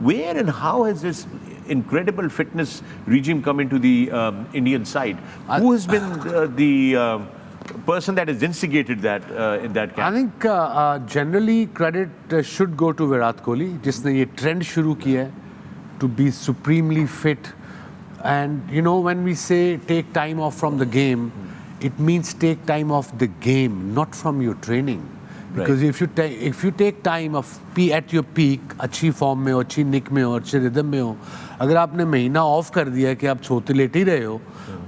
Where and how has this incredible fitness regime come into the Indian side? Who has been the person that has instigated that in that camp? I think generally credit should go to Virat Kohli, जिसने ये trend शुरू किया है to be supremely fit. And you know, when we say take time off from the game, it means take time off the game, not from your training. Because if you take time of at your peak, अच्छी form में हो, अच्छी निक में हो, अच्छे rhythm में हो, अगर आपने महीना ऑफ कर दिया है कि आप सोते लेटे ही रहे हो,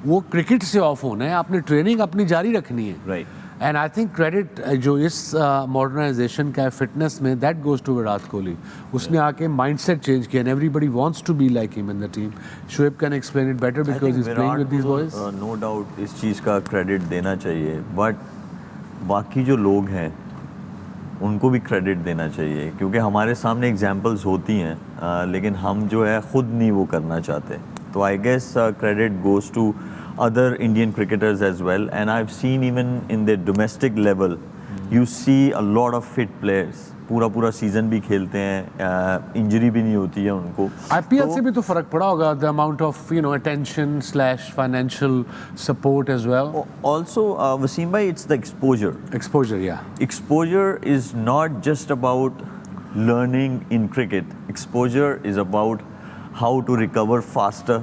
वो क्रिकेट से ऑफ होना है, आपने ट्रेनिंग अपनी जारी रखनी है। Right. And I think credit जो इस मॉडर्नाइजेशन का है फिटनेस में, that goes to Virat Kohli. उसने आके माइंडसेट चेंज किया, and everybody wants to be like him in the team. Shoaib can explain it better because he is playing with these boys. No doubt इस चीज़ का क्रेडिट देना चाहिए, बट बाकी जो लोग हैं उनको भी क्रेडिट देना चाहिए, क्योंकि हमारे सामने एग्जांपल्स होती हैं लेकिन हम जो है ख़ुद नहीं वो करना चाहते। तो I guess credit goes to other Indian cricketers as well, and I've seen even in the domestic level, you see a lot of fit players. पूरा सीजन भी खेलते हैं, इंजरी भी नहीं होती है उनको। IPL से भी तो फर्क पड़ा होगा, the amount of attention / financial support as well. Also, Wasim bhai, it's the exposure. Exposure, yeah. Exposure is not just about learning in cricket. Exposure is about how to recover faster,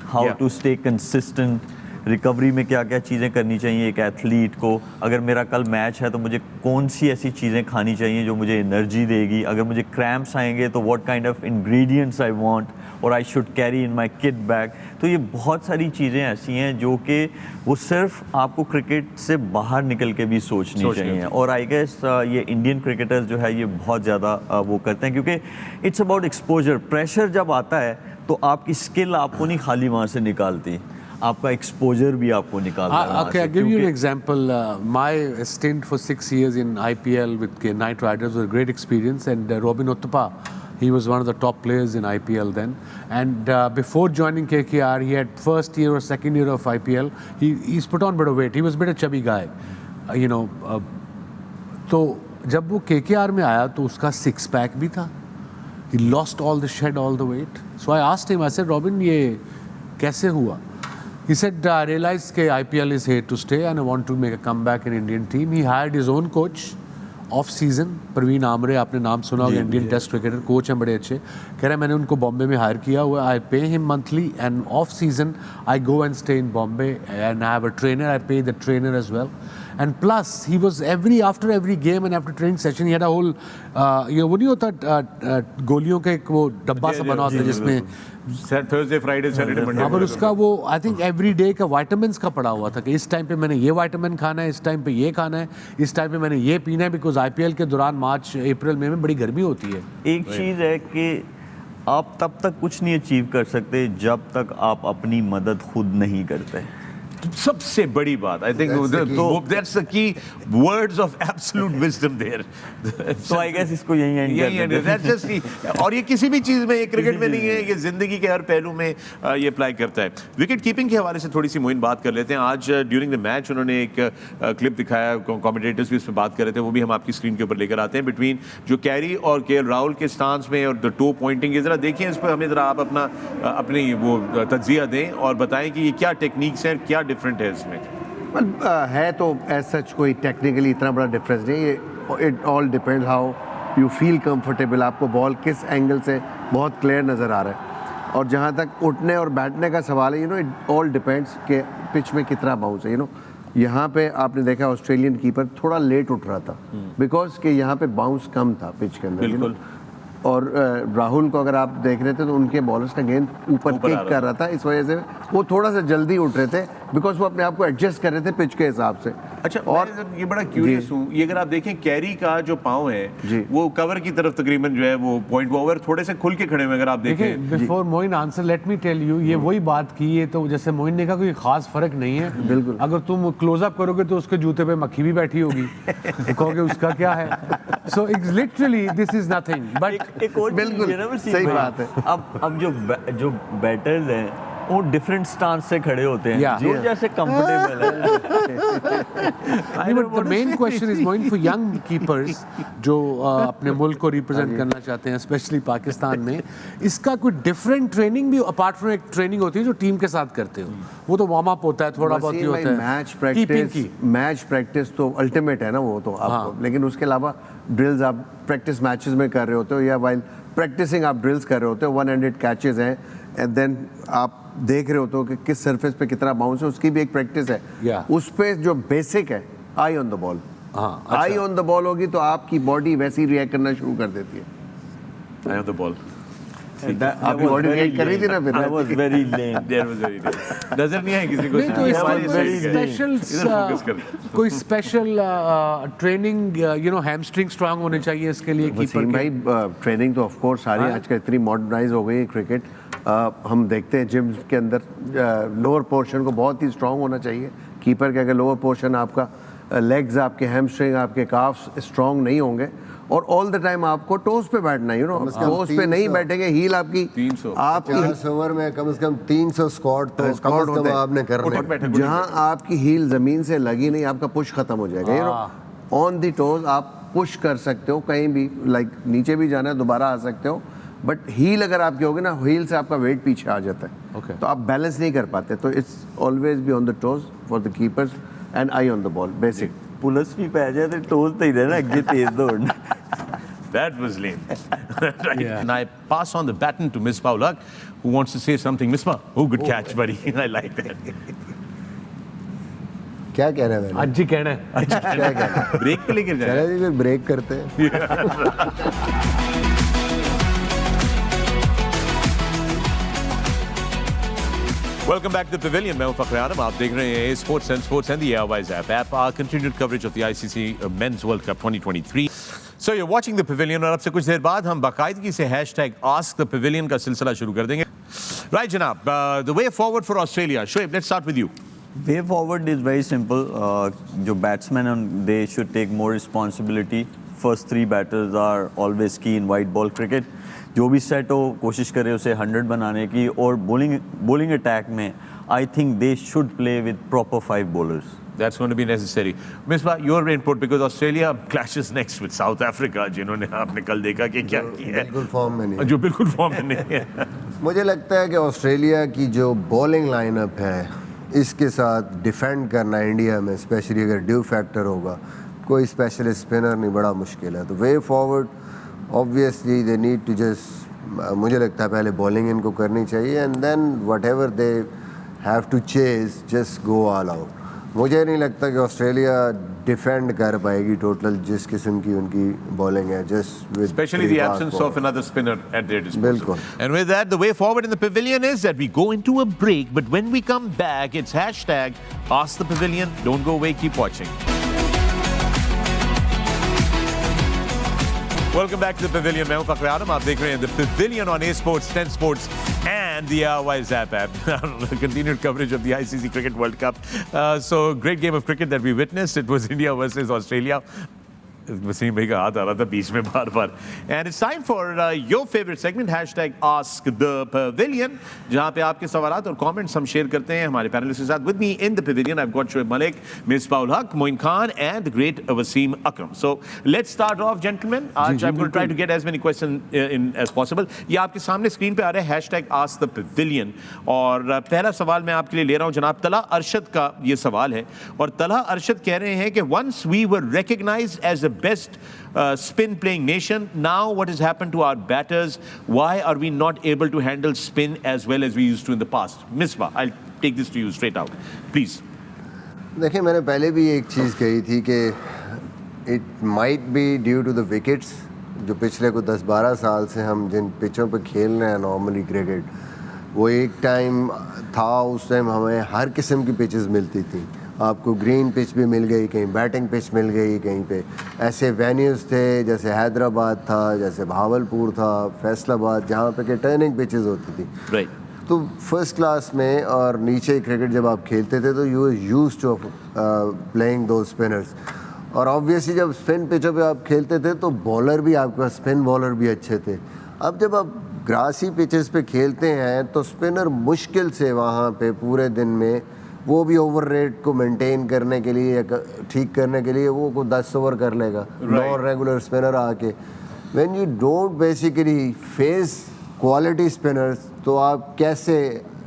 how to stay consistent. Recovery में क्या क्या चीज़ें करनी चाहिए एक athlete को, अगर मेरा कल मैच है तो मुझे कौन सी ऐसी चीज़ें खानी चाहिए जो मुझे एनर्जी देगी, अगर मुझे क्रैम्प्स आएंगे तो what kind of ingredients I want और I should carry in my kit bag. तो ये बहुत सारी चीज़ें ऐसी हैं जो कि वो सिर्फ आपको क्रिकेट से बाहर निकल के भी सोचनी चाहिए। और आई गेस ये इंडियन क्रिकेटर्स जो है ये बहुत ज़्यादा वो करते हैं, क्योंकि इट्स अबाउट एक्सपोजर। प्रेशर जब आता है तो आपकी स्किल आपको नहीं खाली वहाँ से निकालती, आपका एक्सपोजर भी आपको निकालता है। Okay, I'll give you an example. My stint for 6 years in IPL with Knight Riders was a great experience, and Robin Uthappa, he was one of the top players in IPL then. And before joining KKR, he had first year or second year of IPL. He's put on a bit of weight. He was a bit of chubby guy, you know. तो जब वो KKR में आया तो उसका 6-pack भी था. He lost all the shed, all the weight. So I asked him, I said, Robin, ये कैसे हुआ? He said, I realized that IPL is here to stay and I want to make a comeback in Indian team. He hired his own coach off season. Parveen Amre, आपने नाम सुना होगा, Indian test cricketer coach हैं बड़े अच्छे. कह रहा है मैंने उनको बॉम्बे में हायर किया हुआ. I pay him monthly and off season I go and stay in Bombay and I have a trainer. I pay the trainer as well. And plus he was after every game and after training session he had a whole वो नहीं होता गोलियों का एक वो डब्बा सा बना होता है जिसमें थर्सडे फ्राइडे सैटरडे मंडे पर उसका वो आई थिंक एवरी डे का विटामिन्स का पड़ा हुआ था कि इस टाइम पे मैंने ये विटामिन खाना है, इस टाइम पे ये खाना है, इस टाइम पे मैंने ये पीना है, बिकॉज आईपीएल के दौरान मार्च अप्रैल मई में बड़ी गर्मी होती है. एक चीज़ है कि आप तब तक कुछ नहीं अचीव कर सकते जब तक आप अपनी मदद खुद नहीं करते. सबसे बड़ी बात I think that's the key words of absolute wisdom there. तो आई गेस इसको यही एंड दैट्स जस्ट. और ये किसी भी चीज में, ये क्रिकेट में नहीं है, ये जिंदगी के हर पहलू में ये अप्लाई करता है. विकेट कीपिंग के हवाले से थोड़ी सी मोइन बात कर लेते हैं. आज ड्यूरिंग द मैच उन्होंने एक क्लिप दिखाया, कमेंटेटर्स भी उसमें बात कर रहे थे, वो भी हम आपकी स्क्रीन के ऊपर लेकर आते हैं. बिटवीन जो कैरी और केएल राहुल के स्टांस में और द टो पॉइंटिंग, ये जरा देखिए इस पर, हमें जरा आप अपनी वो तज्जिया दें और बताएं कि ये क्या टेक्निक्स हैं, क्या डिफरेंट है इसमें. है तो एज सच कोई टेक्निकली इतना बड़ा डिफरेंस नहीं है. It all depend how you feel comfortable. आपको बॉल किस एंगल से बहुत क्लियर नज़र आ रहा है. और जहाँ तक उठने और बैठने का सवाल है, इट ऑल डिपेंड्स कि पिच में कितना बाउंस है. यहाँ पे आपने देखा ऑस्ट्रेलियन कीपर थोड़ा लेट उठ रहा था बिकॉज कि यहाँ पे बाउंस कम था पिच के अंदर. बिल्कुल. और राहुल को अगर आप देख रहे थे तो उनके बॉलर्स का गेंद ऊपर किक कर रहा था, इस वजह से वो थोड़ा सा जल्दी उठ रहे थे बिकॉज वो अपने आप को एडजस्ट कर रहे थे पिच के हिसाब से. अच्छा, और ये बड़ा क्यूरियस हूँ, ये अगर आप देखें कैरी का जो पाँव है वो कवर की तरफ तकरीबन जो है वो पॉइंट ओवर थोड़े से खुल के खड़े हुए. अगर आप देखें before Moin answer let me tell you, ये वही बात की है. तो जैसे मोइन ने कहा कोई खास फर्क नहीं है. बिल्कुल. अगर तुम क्लोजअप करोगे तो उसके जूते पे मक्खी भी बैठी होगी. कहोगे उसका क्या है. So it's literally this is nothing. But एक और बिल्कुल सही बात है. अब जो बैटर्स हैं वो डिफरेंट स्टांस से खड़े होते हैं, जो जैसे कंफर्टेबल है. But the main question is Moin for young keepers जो अपने मुल्क को रिप्रेजेंट करना चाहते हैं, स्पेशली पाकिस्तान में, इसका कोई डिफरेंट ट्रेनिंग भी अपार्ट फ्रॉम एक ट्रेनिंग होती है जो टीम के साथ करते हो. वो तो वार्म अप होता है, थोड़ा बहुत ही होता है. मैच प्रैक्टिस तो अल्टीमेट है ना वो तो आपको. लेकिन उसके अलावा ड्रिल्स आप प्रैक्टिस मैचेस में कर रहे होते हो या वाइल प्रैक्टिसिंग आप ड्रिल्स कर रहे होते हो. 100 कैचेस हैं एंड देन आप देख रहे होते हो कि किस सरफेस पे कितना बाउंस है, उसकी भी एक प्रैक्टिस है. उस पे जो बेसिक है eye on the ball. Eye on the ball होगी तो आपकी बॉडी वैसी रिएक्ट करना शुरू कर देती है. Eye on the ball. आपकी बॉडी रिएक्ट कर रही थी ना फिर. I was very lame. There was very lame. नजर नहीं है किसी को. नहीं तो इसमें कोई स्पेशल ट्रेनिंग हैमस्ट्रिंग स्ट्रांग होने चाहिए इसके लिए कीपर के. भाई ट्रेनिंग तो ऑफ कोर्स सारी आजकल इतनी मॉडर्नाइज हो गई है क्रिकेट. हम देखते हैं जिम के अंदर लोअर पोर्शन को बहुत ही स्ट्रांग होना चाहिए कीपर के. अगर लोअर पोर्शन आपका लेग्स, आपके हैमस्ट्रिंग, आपके काफ्स स्ट्रांग नहीं होंगे और ऑल द टाइम आपको टोस पे बैठना है. टोस पे नहीं बैठेंगे, हील आपकी 50 ओवर में कम से कम 300 स्क्वाट तो कम से कम आपने करने. जहां आपकी हील जमीन से लगी नहीं, आपका पुश खत्म हो जाएगा. ऑन द टोज आप पुश कर सकते हो कहीं भी, लाइक नीचे भी जाना है दोबारा आ सकते हो. बट हील अगर आपकी होगी ना, हील से आपका वेट पीछे आ जाता है. तो आप बैलेंस नहीं कर पाते. तो it's always be on the toes for the keepers and I on the ball. Basic police भी पे आ जाए तो टोज तो ही रहना, अगे तेज दौड़ना. That was lame. Right. Yeah. And I pass on the baton to Miss Paulak, who wants to say something. Misma, oh, good catch, buddy. I like that. क्या कह रहे हैं मैंने? आज जी कहना है क्या कहना है? ब्रेक पे लेकर जाए. चलो जी फिर ब्रेक करते हैं. Welcome back to the Pavilion. मैं हूं फखर आलम. आप देख रहे हैं Sports and the Airwise app. Our continued coverage of the ICC Men's World Cup 2023. So you're watching the Pavilion और अब से कुछ देर बाद हम बाकायदगी से #AskThePavilion का सिलसिला शुरू कर देंगे. Right जनाब, the way forward for Australia. Shoaib, let's start with you. Way forward is very simple. जो batsmen they should take more responsibility. First three batters are always key in white ball cricket. जो भी set हो कोशिश करे उसे 100 बनाने की और bowling attack में I think they should play with proper 5 bowlers. That's going to be necessary. Misbah, your input because Australia clashes next with South Africa, जिन्होंने आपने कल देखा कि क्या किया है. बिल्कुल फॉर्म में नहीं. जो बिल्कुल फॉर्म में नहीं है. मुझे लगता है कि ऑस्ट्रेलिया की जो बॉलिंग लाइनअप है इसके साथ डिफेंड करना इंडिया में स्पेशली अगर ड्यू फैक्टर होगा कोई स्पेशलिस्ट स्पिनर नहीं, बड़ा मुश्किल है. तो way forward obviously they need to just, मुझे लगता है पहले बॉलिंग इनको करनी चाहिए and then whatever they have to chase just go all out. मुझे नहीं लगता कि ऑस्ट्रेलिया डिफेंड कर पाएगी टोटल जिस किस्म की उनकी बॉलिंग है, just with especially the absence of another spinner at their disposal. बिल्कुल. And with that, the way forward in the Pavilion is that we go into a break, but when we come back, it's #AskThePavilion. Don't go away, keep watching. Welcome back to the Pavilion. मैं हूं फखर आलम. आप देख रहे हैं The Pavilion on A Sports, 10 Sports and the Airwise app. Continued coverage of the ICC Cricket World Cup. So great game of cricket that we witnessed. It was India versus Australia. Wasim भाई का हाथ आ रहा था बीच में बार-बार. And it's time for your favorite segment #AskThePavilion, जहां पे आपके सवालात और कमेंट्स हम शेयर करते हैं हमारे पैनलिस्ट के साथ. With me in the pavilion I've got Shoaib Malik, Misbah-ul Haq, Moin Khan and the great Wasim Akram. So let's start off gentlemen. आज I'm going to try to get as many questions in as possible. ये आपके सामने screen पे आ रहा है #AskThePavilion और पहला सवाल मैं आपके लिए ले रहा हूं जनाब तला अरशद का. ये सवाल है और तला अरशद कह रहे हैं कि once we were recognized as the best spin playing nation, now what has happened to our batters? Why are we not able to handle spin as well as we used to in the past? Misbah, I'll take this to you straight out, please. देखिए मैंने पहले भी एक चीज़ कही थी कि it might be due to the wickets. जो पिछले को 10-12 साल से हम जिन पिचों पे खेल रहे हैं नॉर्मली क्रिकेट, वो एक टाइम था उस टाइम हमें हर किस्म की पिचेस मिलती थी. आपको ग्रीन पिच भी मिल गई, कहीं बैटिंग पिच मिल गई, कहीं पे ऐसे वेन्यूज़ थे जैसे हैदराबाद था, जैसे भावलपुर था, फैसलाबाद, जहाँ पे के टर्निंग पिचेस होती थी. Right. तो फर्स्ट क्लास में और नीचे क्रिकेट जब आप खेलते थे तो यू यूज्ड टू प्लेइंग दो स्पिनर्स. और ऑब्वियसली जब स्पिन पिचों पे आप खेलते थे तो बॉलर भी आपके पास स्पिन बॉलर भी अच्छे थे. अब जब आप ग्रासी पिचेस पे खेलते हैं तो स्पिनर मुश्किल से वहाँ पे पूरे दिन में वो भी ओवर रेट को मेंटेन करने के लिए या ठीक करने के लिए वो को 10 ओवर कर लेगा. नॉन रेगुलर स्पिनर आके when you don't basically face quality spinners तो आप कैसे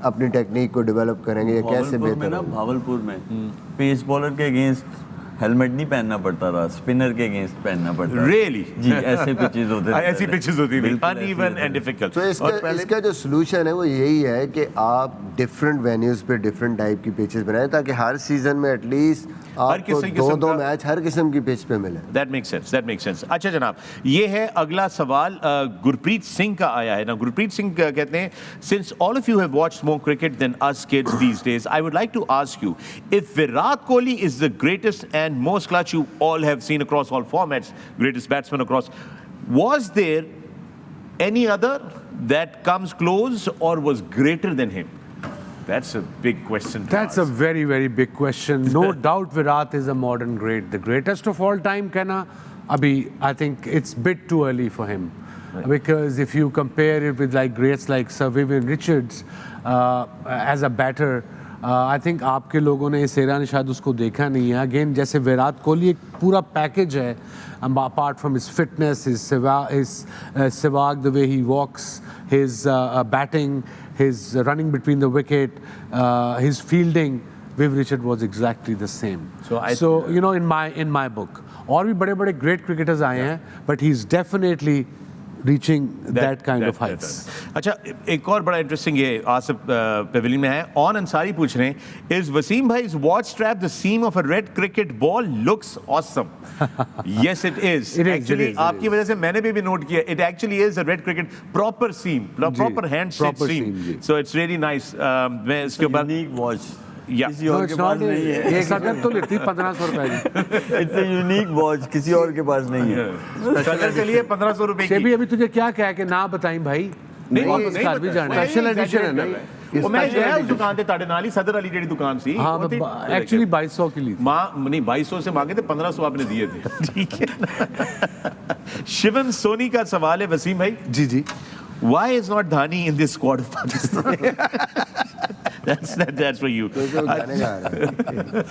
अपनी टेक्निक को डेवलप करेंगे या कैसे बेहतर होगा? भावलपुर में पेस बॉलर के अगेंस्ट हेलमेट नहीं पहनना पड़ता था, स्पिनर के अगेंस्ट पहनना पड़ता था. Really? जी ऐसे पिचेस होते थे. ऐसी पिचेस होती थी, uneven and difficult. तो इसका जो सोल्यूशन है वो यही है कि आप डिफरेंट वेन्यूज पे डिफरेंट टाइप की पिचेस बनाएं ताकि हर सीजन में एटलीस्ट आपको 2-2 मैच हर किस्म की पिच पे मिले. That makes sense. That makes sense. अच्छा जनाब, ये है अगला सवाल गुरप्रीत सिंह का आया है ना. गुरप्रीत सिंह कहते हैं, since all of you have watched more cricket than us kids these days, I would like to ask you if Virat Kohli is the greatest and most clutch you all have seen across all formats, greatest batsman across, was there any other that comes close or was greater than him? That's a big question. That's a very, very big question. No doubt Virat is a modern great. The greatest of all time, Kenna, Abhi, I think it's a bit too early for him. Right. Because if you compare it with like greats like Sir Vivian Richards as a batter, I think आपके लोगों ने इस era ने शायद उसको देखा नहीं है. Again, जैसे विराट कोहली एक पूरा पैकेज है. Apart from his fitness, his Sehwag, the way he walks, his batting, his running between the wicket, his fielding, Viv Richard was exactly the same. So you know, in my book, और भी बड़े-बड़े great cricketers आए हैं, but he's definitely reaching that kind of heights. अच्छा, एक और बड़ा interesting ये आसिफ पेविलियन में है, ऑन अंसारी पूछ रहे हैं, इज वसीम भाई's watch strap the seam of a red cricket ball? Looks awesome. Yes, it is. It is, Actually, it is, it आपकी वजह से मैंने भी नोट किया, it actually is a red cricket proper seam, proper hand stitch proper seam. seam, ji. So it's really nice. मैं इसके ऊपर unique watch Yeah. किसी और के पास नहीं है। ये सदर तो लेती 1500 रुपए की। इट्स अ यूनिक वॉच, किसी और के पास नहीं है। कलर के लिए 1500 रुपए की। शेबी अभी तुझे क्या कहा कि ना बताई भाई? नहीं, वापस नहीं घर भी पता। जाना है। Special edition है ना ये? ਉਹ ਮੈਂ Special ਗਿਆ ਉਸ edition। ਦੁਕਾਨ ਤੇ ਤੁਹਾਡੇ ਨਾਲ ਹੀ ਸਦਰ ਵਾਲੀ ਜਿਹੜੀ ਦੁਕਾਨ ਸੀ हाँ ਉੱਥੇ एक्चुअली 2200 की ली थी। नहीं 2200 से मांगे थे, 1500 आपने दिए थे। ठीक है। शिवन सोनी का सवाल है वसीम भाई, जी जी। why is not Dhani in this squad of Pakistan? That's for you. गाने गा रहा है।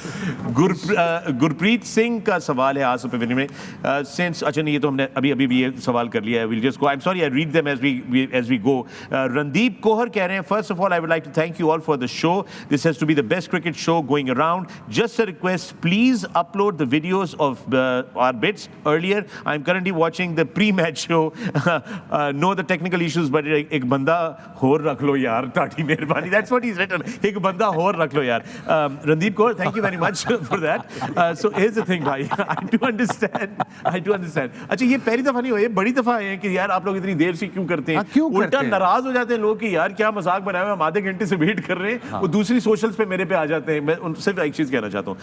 गुरप्रीत सिंह का सवाल है आसिफ पेविलियन में, since अच्छा नहीं, ये तो हमने अभी भी ये सवाल कर लिया है, we'll just go. I'm sorry, I read them as we go. Randeep कोहर कह रहे हैं, first of all I would like to thank you all for the show. This has to be the best cricket show going around. Just a request, please upload the videos of our bits earlier. I'm currently watching the pre-match show. Know the technical issues, but एक बंदा होर रख लो यार, ताटी मेहरबानी. That's what he's written. एक बंदा होर रख लो यार. Randeep Kaur, thank you very much for that. So here's the thing भाई, I do understand. अच्छा, ये पहली दफा नहीं हुआ, ये बड़ी दफा आए हैं कि यार आप लोग इतनी देर से क्यों करते हैं? क्यों उल्टा करते हैं? नाराज हो जाते हैं लोग कि यार क्या मजाक बनाया हुआ है, हम आधे घंटे से वेट कर रहे हैं, वो दूसरी सोशल्स पे मेरे पे आ जाते हैं. मैं उनसे एक चीज कहना चाहता हूँ,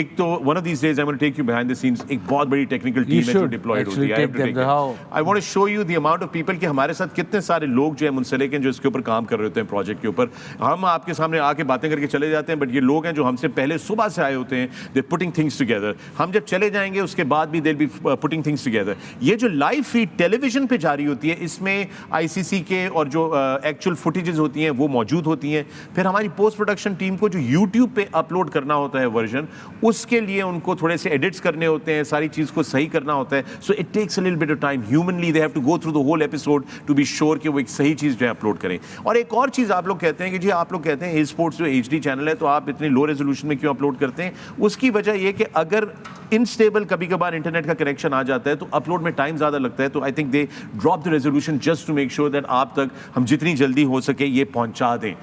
एक तो one of these days I'm going to take you behind the scenes. एक बहुत बड़ी टेक्निकल टीम है जो should डिप्लॉयड होती actually है. I have take to them take to it. how- I want to show you the amount of people कि हमारे साथ कितने सारे लोग जो है मुंसलिक हैं, जो इसके ऊपर काम कर रहे होते हैं प्रोजेक्ट के ऊपर. हम आपके सामने आके बातें करके चले जाते हैं, बट ये लोग हैं जो हमसे पहले सुबह से आए होते हैं. दे पुटिंग थिंग्स टुगेदर. हम जब चले जाएंगे उसके बाद भी दे बी पुटिंग थिंग्स टुगेदर. ये जो लाइव फीड टेलीविजन पे जारी होती है, इसमें आईसीसी के और जो एक्चुअल फुटेजेस होती हैं वो मौजूद होती हैं. फिर हमारी पोस्ट प्रोडक्शन टीम को जो यूट्यूब पे अपलोड करना होता है वर्जन, उसके लिए उनको थोड़े से एडिट्स करने होते हैं, सारी चीज़ को सही करना होता है. So it takes a little bit of time. Humanly they have to go through the whole episode to be sure कि वो एक सही चीज़ जो है अपलोड करें. और एक और चीज़ आप लोग कहते हैं कि जी आप लोग कहते हैं स्पोर्ट्स जो HD चैनल है तो आप इतनी लो रेजोल्यूशन में क्यों अपलोड करते हैं? उसकी वजह ये कि अगर इनस्टेबल कभी कभार इंटरनेट का कनेक्शन आ जाता है तो अपलोड में टाइम ज़्यादा लगता है. तो I think they drop the resolution just to make sure that आप तक हम जितनी जल्दी हो सके ये पहुंचा दें.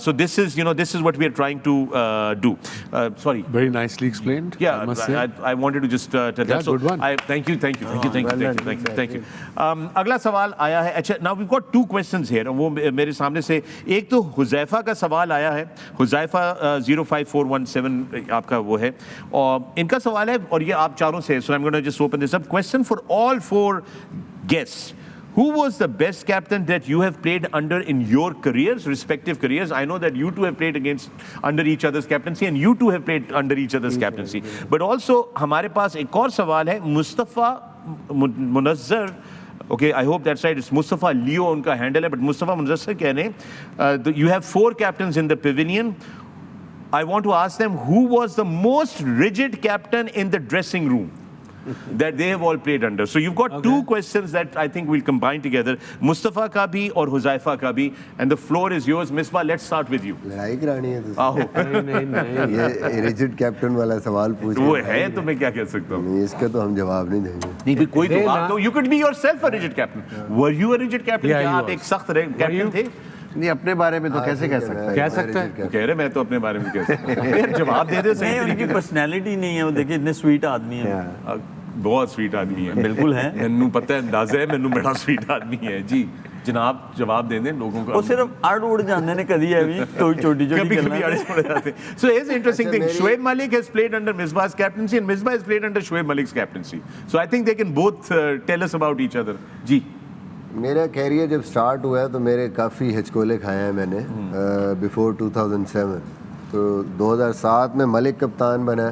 So this is what we are trying to do. Sorry. Very nicely explained. Yeah, I must say. I wanted to just tell that. Yeah, So, good one. thank you. Thank you. अगला सवाल आया है. अच्छा, now we've got two questions here. वो मेरे सामने से एक तो हुजैफा का सवाल आया है. हुजैफा 05417 आपका वो है और इनका सवाल है और ये आप चारों से. So I'm going to just open this up. Question for all four guests. Who was the best captain that you have played under in your careers, respective careers? I know that you two have played under each other's captaincy and you two have played under each other's captaincy. But also हमारे पास एक और सवाल है. Mustafa मुनज़्ज़र, okay, I hope that's right. It's Mustafa Leo उनका handle है, but Mustafa Munazzar कह रहे हैं, you have 4 captains in the pavilion. I want to ask them who was the most rigid captain in the dressing room that they have all played under. So you've got two questions that I think we'll combine together. Mustafa का भी और हुजैफा का भी. And the floor is yours. Misbah, let's start with you. लड़ाई करानी है तो आहो. नहीं ये रिजिड कैप्टन वाला सवाल पूछ वो रहे हैं। है तो मैं क्या कह सकता हूँ. नहीं, इसका तो हम जवाब नहीं देंगे. नहीं भी कोई तो देना. आप तो you could be yourself a rigid captain. Were you a rigid captain? Yeah, क्या he आप was. एक सख्त कैप्टन थे? नहीं, अपने बारे में तो कैसे कह सकते हैं? कह सकता है. कह रहे मैं तो अपने बारे में कह सकता हूँ. यार जवाब दे दे सही नहीं, तरीके उनकी पर्सनैलिटी नहीं है, वो देखिए इतने स्वीट आदमी है. से. बहुत स्वीट आदमी है. बिल्कुल है. मैनू पता है, अंदाजा है मैनू बड़ा स्वीट आदमी है. जी जनाब जवाब दे दें लोगों को. वो सिर्फ आड़ उड़ जाने ने कदी है भी तो छोटी छोटी कभी कभी अड़े पड़ जाते हैं. So here's the interesting thing. Shoaib Malik has played under Misbah's captaincy and Misbah has played under Shoaib Malik's captaincy. So I think they can both tell us about each other. जी. मेरा career जब start हुआ है तो मेरे काफ़ी हिचकोले खाए हैं मैंने बिफोर 2007. तो 2007 में मलिक कप्तान बना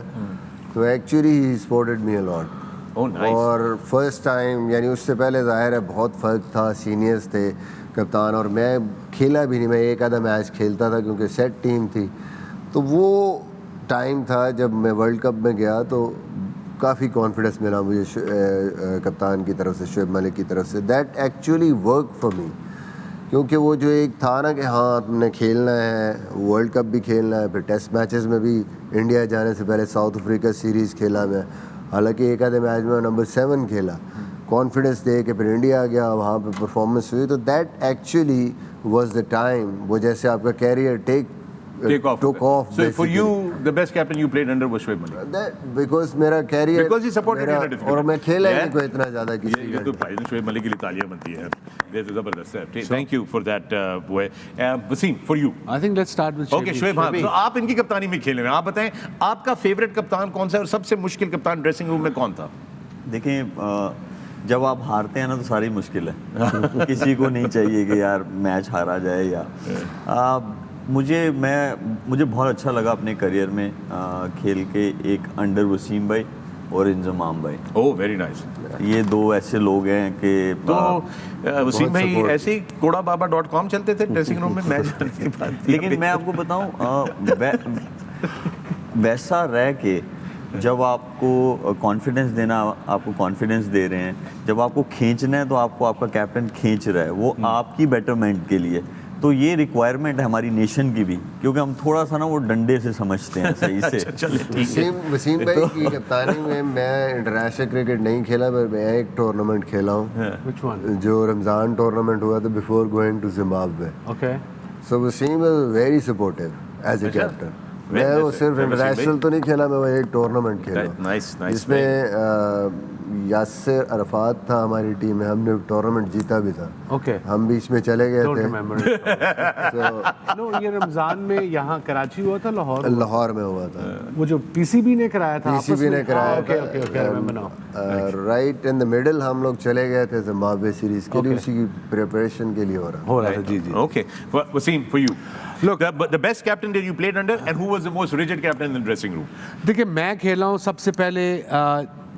तो actually he supported me a lot. Oh, nice. और फर्स्ट टाइम यानी उससे पहले ज़ाहिर है बहुत फ़र्क था, सीनियर्स थे कप्तान और मैं खेला भी नहीं. मैं एक आधा मैच खेलता था क्योंकि सेट टीम थी. तो वो टाइम था जब मैं वर्ल्ड कप में गया तो काफ़ी कॉन्फिडेंस मिला मुझे कप्तान की तरफ से, शोएब मलिक की तरफ से. That actually work for me क्योंकि वो जो एक था ना कि हाँ तुमने खेलना है, वर्ल्ड कप भी खेलना है, फिर टेस्ट मैचेस में भी इंडिया जाने से पहले साउथ अफ्रीका सीरीज़ खेला मैं. हालांकि एक आधे मैच में नंबर 7 खेला कॉन्फिडेंस दे के फिर इंडिया आ गया, वहाँ पे परफॉर्मेंस हुई, तो that actually was the time वो जैसे आपका career Take off. took off So for basically. you, the best captain you played under was Shoaib Malik. That because मेरा career Because he supported you in a difficult और मैं खेला ही Yeah. नहीं कोई इतना ज़्यादा किसी ये तो का। भाई ने शोएब मलिक के लिए तालियां बनती है, ये तो जबरदस्त है। Thank you for that boy. Wasim, for you. I think let's start with Okay, Shoaib, हाँ, तो आप इनकी कप्तानी में खेले हुए हैं, आप बताएं आपका फेवरेट कप्तान कौन सा है और सबसे मुश्किल कप्तान ड्रेसिंग रूम में कौन था? देखें जब आप हारते हैं ना तो सारी मुश्किल है किसी को नहीं चाहिए कि यार मैच हारा जाए या मुझे बहुत अच्छा लगा अपने करियर में खेल के एक अंडर वसीम भाई और इंजमाम भाई। Oh very nice. ये दो ऐसे लोग हैं कि तो वसीम भाई support। ऐसे ही कोड़ाबाबा.com चलते थे ड्रेसिंग रूम में मैच हारने के बाद। लेकिन मैं आपको बताऊं वैसा रह के जब आपको कॉन्फिडेंस देना, आपको कॉन्फिडेंस दे रहे हैं, जब आपको खींचना है तो आपको आपका कैप्टन खींच रहा है, वो आपकी बेटरमेंट के लिए। तो ये रिक्वायरमेंट है हमारी नेशन की भी, क्योंकि हम थोड़ा सा ना वो डंडे से समझते हैं सही से। वसीम भाई की कप्तानी में मैं इंटरनेशनल क्रिकेट नहीं खेला, पर मैं एक टूर्नामेंट खेला हूँ Which one? जो रमज़ान टूर्नामेंट हुआ था before going to Zimbabwe. Okay. So Wasim is very supportive as a captain. मैं वो सिर्फ वसीम भाई। इंटरनेशनल तो नहीं खेला, मैं वो एक टूर्नामेंट खेला हूँ। Nice nice. जिसमें यासिर अरफात था हमारी टीम में, हमने टूर्नामेंट जीता भी था। Okay. हम बीच में चले गए Don't थे। remember it. So, No, ये रमजान में यहाँ कराची हुआ था, लाहौर हुआ? लाहौर में हुआ था। वो जो पीसीबी ने कराया था आपस पीसीबी में? ने कराया okay okay okay, I remember now. Right in the middle हम लोग चले गए थे जिम्बाब्वे सीरीज के लिए, Okay. उसी की प्रिपरेशन के लिए हो रहा। हो रहा था, जी जी। Okay, Wasim, for you. Look, the best captain that you played under, and who was the most rigid captain in the dressing room? देखिए मैं खेला हूँ सबसे पहले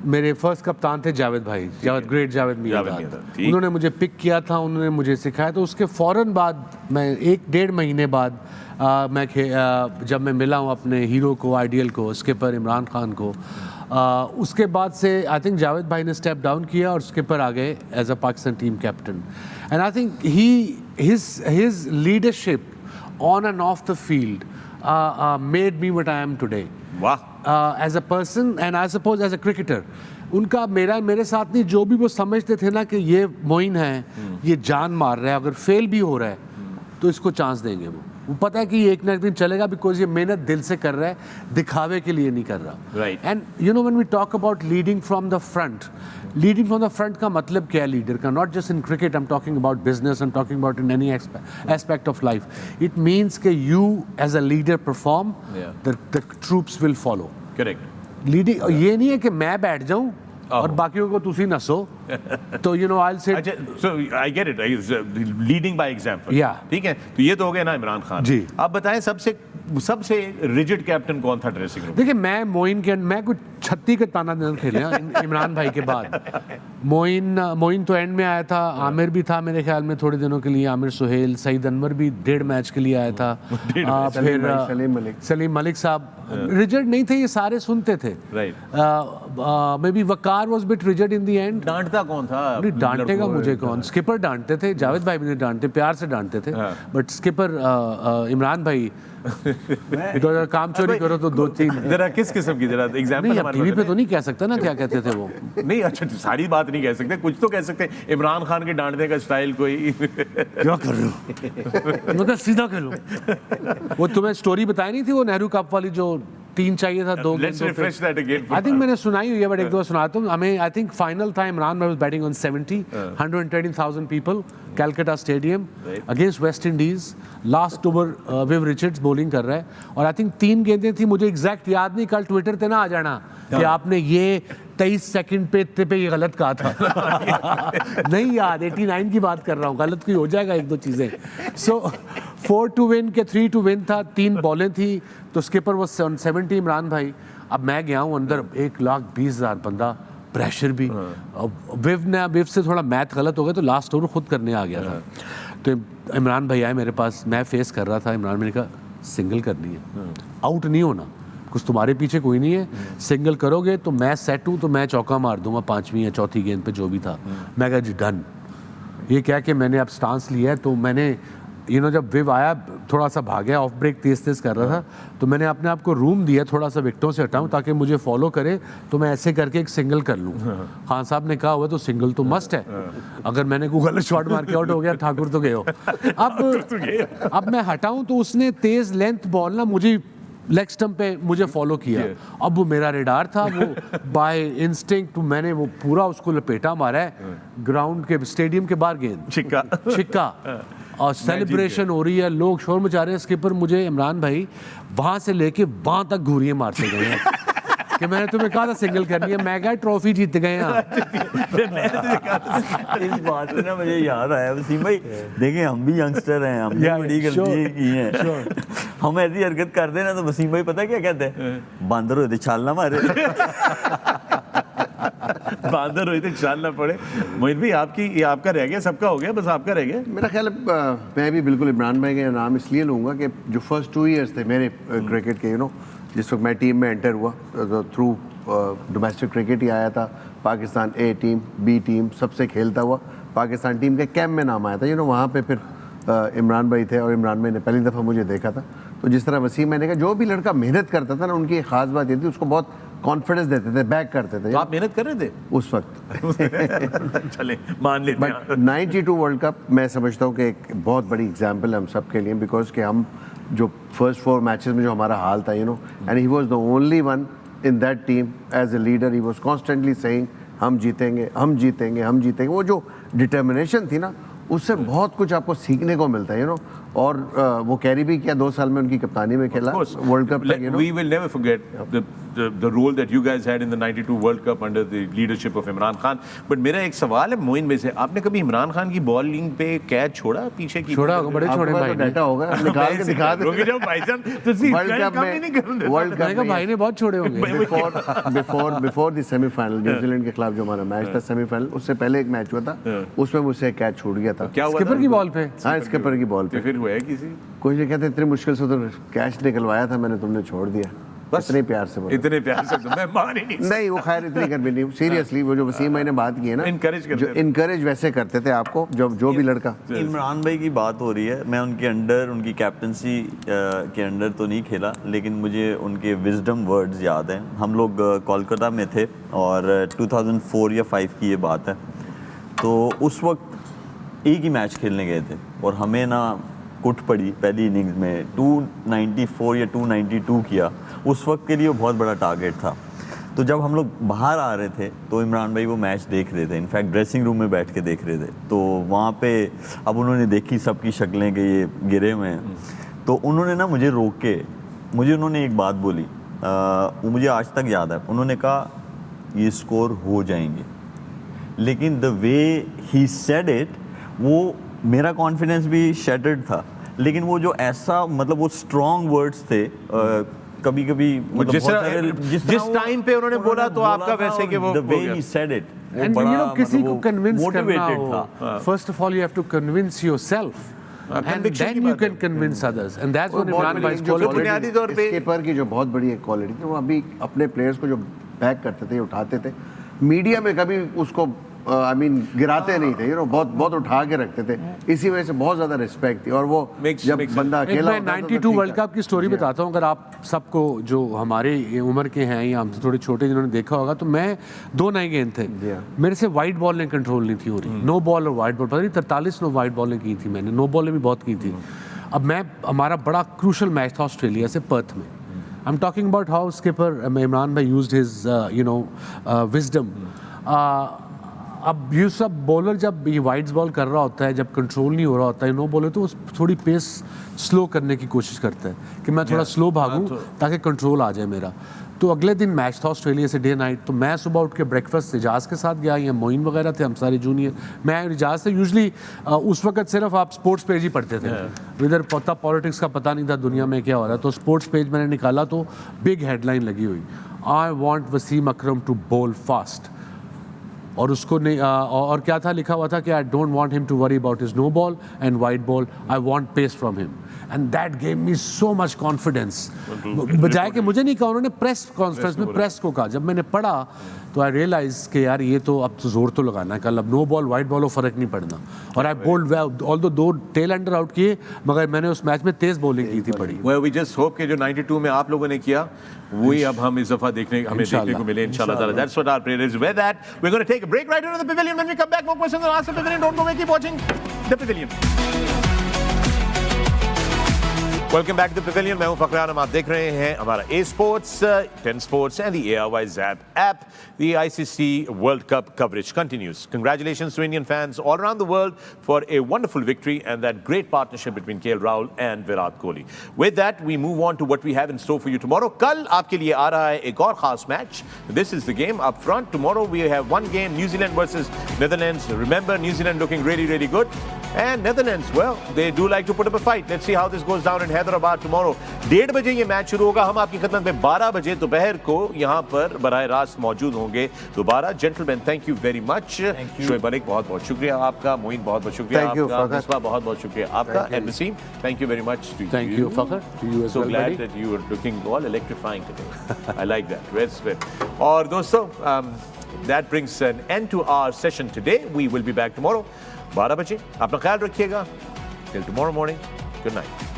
मेरे फर्स्ट कप्तान थे जावेद भाई, ग्रेट जावेद मियाँदाद। ठीक। उन्होंने मुझे पिक किया था, उन्होंने मुझे सिखाया, तो उसके फ़ौरन बाद मैं 1-1.5 महीने बाद जब मैं मिला हूँ अपने हीरो को, आइडियल को, स्किपर इमरान खान को, उसके बाद से आई थिंक जावेद भाई ने स्टेप डाउन किया और स्किपर आ गए as a Pakistan team captain. And I think his leadership on and off the field made me what I am today. Wow. As a person and I suppose as a cricketer. उनका मेरे साथ नहीं, जो भी वो समझते थे ना कि ये मोइन है, ये जान मार रहा है, अगर फेल भी हो रहा है तो इसको चांस देंगे। वो पता है कि ये एक ना एक दिन चलेगा, बिकॉज ये मेहनत दिल से कर रहा है, दिखावे के लिए नहीं कर रहा। Right. And you know when we talk about leading from the front, leading from the front का मतलब क्या है लीडर का? Not just in cricket, I am talking about business, I am talking about in any aspect of life. It means कि you as a leader perform, the troops will follow. Correct. Leading ये नहीं है कि मैं बैठ जाऊं और बाकियों को तुसी नसो, तो यू नो आई से। अच्छा, so I get it. Leading by example. Yeah. ठीक है, तो ये तो हो गया ना इमरान खान। जी। आप बताएं सबसे रिजिड कैप्टन कौन था ड्रेसिंग रूम? देखिए मैं कुछ 36 के ताना दिन खेले हैं इमरान भाई के बाद। मोइन तो एंड में आया था, आमिर भी था मेरे ख्याल में थोड़े दिनों के लिए, आमिर सुहेल, सईद अनवर भी 1.5 मैच के लिए आया था। फिर सलीम मलिक साहब रिजिड नहीं थे, ये सारे सुनते थे। Maybe Waqar was bit rigid in the end. डांटता कौन था? नहीं डांटेगा मुझे कौन, स्किपर डांटते थे, जावेद भाई भी नहीं डांटते, प्यार से डांटते थे, बट स्किपर इमरान भाई तो अगर काम चोरी करो तो 2-3। जरा किस किस्म की जरा एग्जांपल नहीं, हमारे टीवी पास पे तो नहीं कह सकता ना क्या कहते थे वो। नहीं, अच्छा सारी बात नहीं कह सकते, कुछ तो कह सकते हैं। इमरान खान के डांटने का स्टाइल कोई क्या कर रहे हो मतलब सीधा कह लो। वो तुम्हें स्टोरी बताई नहीं थी वो नेहरू कप वाली जो 3 चाहिए था 2 Let's refresh that again. I think मैंने सुनाई हुई है, बट एक दो सुनाता हूँ। हमें आई थिंक फाइनल था, इमरान भाई was batting on 120,000 people, Calcutta stadium against West Indies. Last over Viv Richards bowling कर रहा है और आई थिंक 3 गेंदें थी, मुझे एग्जैक्ट याद नहीं, कल ट्विटर पे ना आ जाना कि आपने ये 23 सेकंड पे ये गलत कहा था। नहीं याद, 89 की बात कर रहा हूँ, गलत कोई हो जाएगा 1-2 चीज़ें। सो 4 to win के 3 to win था, 3 बॉलें थी, तो स्किपर वो 70 इमरान भाई। अब मैं गया हूँ अंदर, 1,20,000 बंदा, प्रेशर भी। विव से थोड़ा मैथ गलत हो गया तो लास्ट ओवर खुद करने आ गया था। तो इमरान भाई आए मेरे पास, मैं फेस कर रहा था इमरान, मैंने कहा सिंगल करनी है, आउट नहीं होना, कुछ तुम्हारे पीछे कोई नहीं है, सिंगल करोगे तो मैं सेट हूँ, तो मैं चौका मार दूंगा 5वीं या 4थी गेंद पे जो भी था। मैं कहा जी डन। ये क्या कि मैंने अब स्टांस लिया है, तो मैंने जब विव आया थोड़ा सा भागया, ऑफ ब्रेक तेज तेज कर रहा था, तो मैंने अपने आप को रूम दिया थोड़ा सा विकेटों से हटाऊं ताकि मुझे फॉलो करे, तो मैं ऐसे करके एक सिंगल कर लूं। खान साहब ने कहा हुआ तो सिंगल तो मस्ट है, अगर मैंने कोई गलत शॉट मार के आउट हो गया ठाकुर तो गए हो। अब मैं हटाऊं तो उसने तेज लेंथ बॉल ना मुझे लेग स्टंप पे मुझे फॉलो किया। अब वो मेरा रेडार था, वो बाय इंस्टिंक्ट मैंने वो पूरा उसको लपेटा मारा है ग्राउंड के, स्टेडियम के बाहर गेंद छिक्का और सेलिब्रेशन हो रही है, लोग शोर मचा रहे हैं। स्किपर मुझे इमरान भाई वहां से लेके वहां तक घूरियां मारते गए हैं कि मैंने तुम्हें कहा था सिंगल करनी है, मैं क्या ट्रॉफी जीत गए हैं। इस बात से ना मुझे याद आया वसीम भाई, देखिए हम भी यंगस्टर हैं, हमने बड़ी गलती की है। हम ऐसी हरकत कर देना तो वसीम भाई पता क्या कहते हैं, बांदर होते छाल ना मारे। बांदर हुए थे चाल ना पड़े। मोहित भाई ये आपका रह गया, सबका हो गया, बस आपका रह गया। मेरा ख्याल है मैं भी बिल्कुल इमरान भाई का नाम इसलिए लूँगा कि जो फर्स्ट 2 ईयर्स थे मेरे क्रिकेट के, जिस वक्त मैं टीम में एंटर हुआ तो थ्रू डोमेस्टिक क्रिकेट ही आया था, पाकिस्तान ए टीम बी टीम सबसे खेलता हुआ पाकिस्तान टीम के कैंप में नाम आया था। वहाँ पे फिर इमरान भाई थे और इमरान भाई ने पहली दफ़ा मुझे देखा था। तो जिस तरह वसीम मैंने कहा, जो भी लड़का मेहनत करता था ना, उनकी एक ख़ास बात ये थी, उसको बहुत कॉन्फिडेंस देते थे, बैक करते थे। तो आप मेहनत कर रहे थे उस वक्त? चले मान लेते हैं। 92 वर्ल्ड कप मैं समझता हूँ कि एक बहुत बड़ी एग्जाम्पल है हम सब के लिए, बिकॉज कि हम जो फर्स्ट 4 मैचेस में जो हमारा हाल था, and he was the only one in that team as a leader, he was constantly saying हम जीतेंगे, हम जीतेंगे, हम जीतेंगे। वो जो डिटर्मिनेशन थी ना, उससे बहुत कुछ आपको सीखने को मिलता है, और वो कैरी भी किया, 2 साल में उनकी कप्तानी में खेला वर्ल्ड कप तक। We will never forget the role that you guys had in the 92 World Cup under the leadership of Imran Khan. But मेरा एक सवाल है मोइन में से, आपने कभी इमरान खान की बॉलिंग पे कैच छोड़ा पीछे की? छोड़ा होगा, बड़े छोड़े भाई ने। डाटा होगा, निकाल के दिखा दे। रुक जाओ भाईजान, तो वर्ल्ड कप भाई ने बहुत छोड़े होंगे। बिफोर द सेमीफाइनल न्यूजीलैंड के खिलाफ जो हमारा मैच था सेमीफाइनल, उससे पहले एक मैच हुआ था, उसमें मुझसे कैच छूट गया था। क्या हुआ? स्किपर की बॉल पे। हाँ, स्किपर की बॉल पे। फिर हुआ है किसी कुछ नहीं कहते, इतनी मुश्किल से तो कैच निकलवाया था मैंने, तुमने छोड़ दिया। बस इतने प्यार से बोला। इतने प्यार से तो मैं मान ही नहीं। नहीं, वो खैर इतनी कर भी नहीं, सीरियसली वो जो वसीम भाई ने बात की है ना, जो इनकरेज वैसे करते थे आपको, जो भी लड़का। इमरान भाई की बात हो रही है, मैं उनके अंडर, उनकी कैप्टनसी के अंडर तो नहीं खेला, लेकिन मुझे उनके विजडम वर्ड्स याद हैं। हम लोग कोलकाता में थे और 2004 या 5 की ये बात है। तो उस वक्त एक ही मैच खेलने गए थे और हमें ना कुट पड़ी पहली इनिंग्स में, 294 या 292 किया। उस वक्त के लिए वो बहुत बड़ा टारगेट था। तो जब हम लोग बाहर आ रहे थे तो इमरान भाई वो मैच देख रहे थे, इनफैक्ट ड्रेसिंग रूम में बैठ के देख रहे थे। तो वहाँ पे अब उन्होंने देखी सबकी शक्लें कि ये गिरे हुए हैं, तो उन्होंने ना मुझे रोक के उन्होंने एक बात बोली, वो मुझे आज तक याद है। उन्होंने कहा ये स्कोर हो जाएंगे, लेकिन the way he said it, वो मेरा कॉन्फिडेंस भी शैटर्ड था। लेकिन वो जो ऐसा, मतलब वो स्ट्रॉन्ग वर्ड्स थे, कभी कभी मतलब जिस टाइम पे उन्होंने बोला तो आपका वैसे कि वो the way he said it, And किसी को कन्विंस करना हो, था। first of all you have to convince yourself, and then you can convince others, and that's what Imran Bhai's quality. बुनियादी तौर पे स्किपर की जो बहुत बड़ी एक क्वालिटी थी, वो अभी अपने प्लेयर्स को जो बैक करते थे, उठाते थे, मीडिया में कभी उसको गिराते नहीं थे, बहुत बहुत उठा के रखते थे। इसी वजह से बहुत ज़्यादा रिस्पेक्ट थी। और वो जब बंदा अकेला मैं 92 वर्ल्ड कप की स्टोरी बताता हूँ, अगर आप सबको जो हमारे उम्र के हैं या हमसे थोड़े छोटे जिन्होंने देखा होगा, तो मैं 2 नए गेंद थे, मेरे से वाइट बॉल ने कंट्रोल नहीं थी हो रही, नो बॉल और वाइट बॉल, पता नहीं 43 नो वाइट बॉल ने की थी मैंने, नो बॉल ने भी बहुत की थी। अब हमारा बड़ा क्रूशल मैच था ऑस्ट्रेलिया से पर्थ में। आई am talking about how skipper Imran भाई यूज्ड हिज विजडम। अब ये सब बॉलर जब ये वाइड्स बॉल कर रहा होता है, जब कंट्रोल नहीं हो रहा होता है, नो बॉलर, तो थोड़ी पेस स्लो करने की कोशिश करता है कि मैं थोड़ा स्लो भागूं ताकि कंट्रोल आ जाए मेरा। तो अगले दिन मैच था ऑस्ट्रेलिया से, डे नाइट। तो मैं सुबह उठ के ब्रेकफास्ट एजाज के साथ गया, या मोइन वगैरह थे, हम सारे जूनियर। मैं एजाज से यूजली उस वक्त सिर्फ आप स्पोर्ट्स पेज ही पढ़ते थे, इधर पता पॉलिटिक्स का पता नहीं था दुनिया में क्या हो रहा है। तो स्पोर्ट्स पेज मैंने निकाला तो बिग हेडलाइन लगी हुई, I want Wasim Akram to bowl fast. और उसको नहीं और क्या था लिखा हुआ था कि I don't want him to worry about his no ball and wide ball, I want pace from him, and that gave me so much confidence. बजाय कि मुझे नहीं कहा, उन्होंने प्रेस कॉन्फ्रेंस में प्रेस को कहा। जब मैंने पढ़ा तो आई रियलाइज कि यार ये तो अब तो जोर तो लगाना है, कल अब नो बॉल वाइड बॉल हो फर्क नहीं पड़ना। और I bowled although 2 tail ender out किए, मगर मैंने उस मैच में तेज बॉलिंग की थी बड़ी। Well, we just hope कि जो 92 में आप लोगों ने किया वही अब हम इस दफा हमें देखने को मिले इंशाल्लाह ताला। That's what our prayer is. With that, we're going to take a break right into the pavilion. When we come back, more questions and answers. Pavilion, don't go away. Keep watching the pavilion. Welcome back to pavilion. मैं हूं फखर आलम, आप देख रहे हैं हमारा A sports, 10 sports and the ARY Zap app. The ICC World Cup coverage continues. Congratulations to Indian fans all around the world for a wonderful victory and that great partnership between KL Rahul and Virat Kohli. With that, we move on to what we have in store for you tomorrow. कल आपके लिए आ रहा है एक और खास match. This is the game up front. Tomorrow we have one game, New Zealand versus Netherlands. Remember, New Zealand looking really, really good. And Netherlands, well, they do like to put up a fight. Let's see how this goes down in Hyderabad tomorrow. 1:30 बजे ये match शुरू होगा। हम आपकी खिदमत में 12 बजे दोपहर को यहाँ पर बराह रास्त मौजूद होंगे दोबारा। Gentleman, thank you very much. Shoaib Malik, बहुत बहुत शुक्रिया आपका। मोइन, बहुत बहुत शुक्रिया आपका। मुस्बा, बहुत बहुत शुक्रिया आपका। And Naseem, thank you very much to you. Thank you, Fakhar. To you as So well, glad buddy. that you were looking all electrifying today. I like that. Well spent. और दोस्तों, that brings an end to our session today. We will be back tomorrow 12 बजे। अपना ख्याल रखिएगा। Till tomorrow morning. Good night.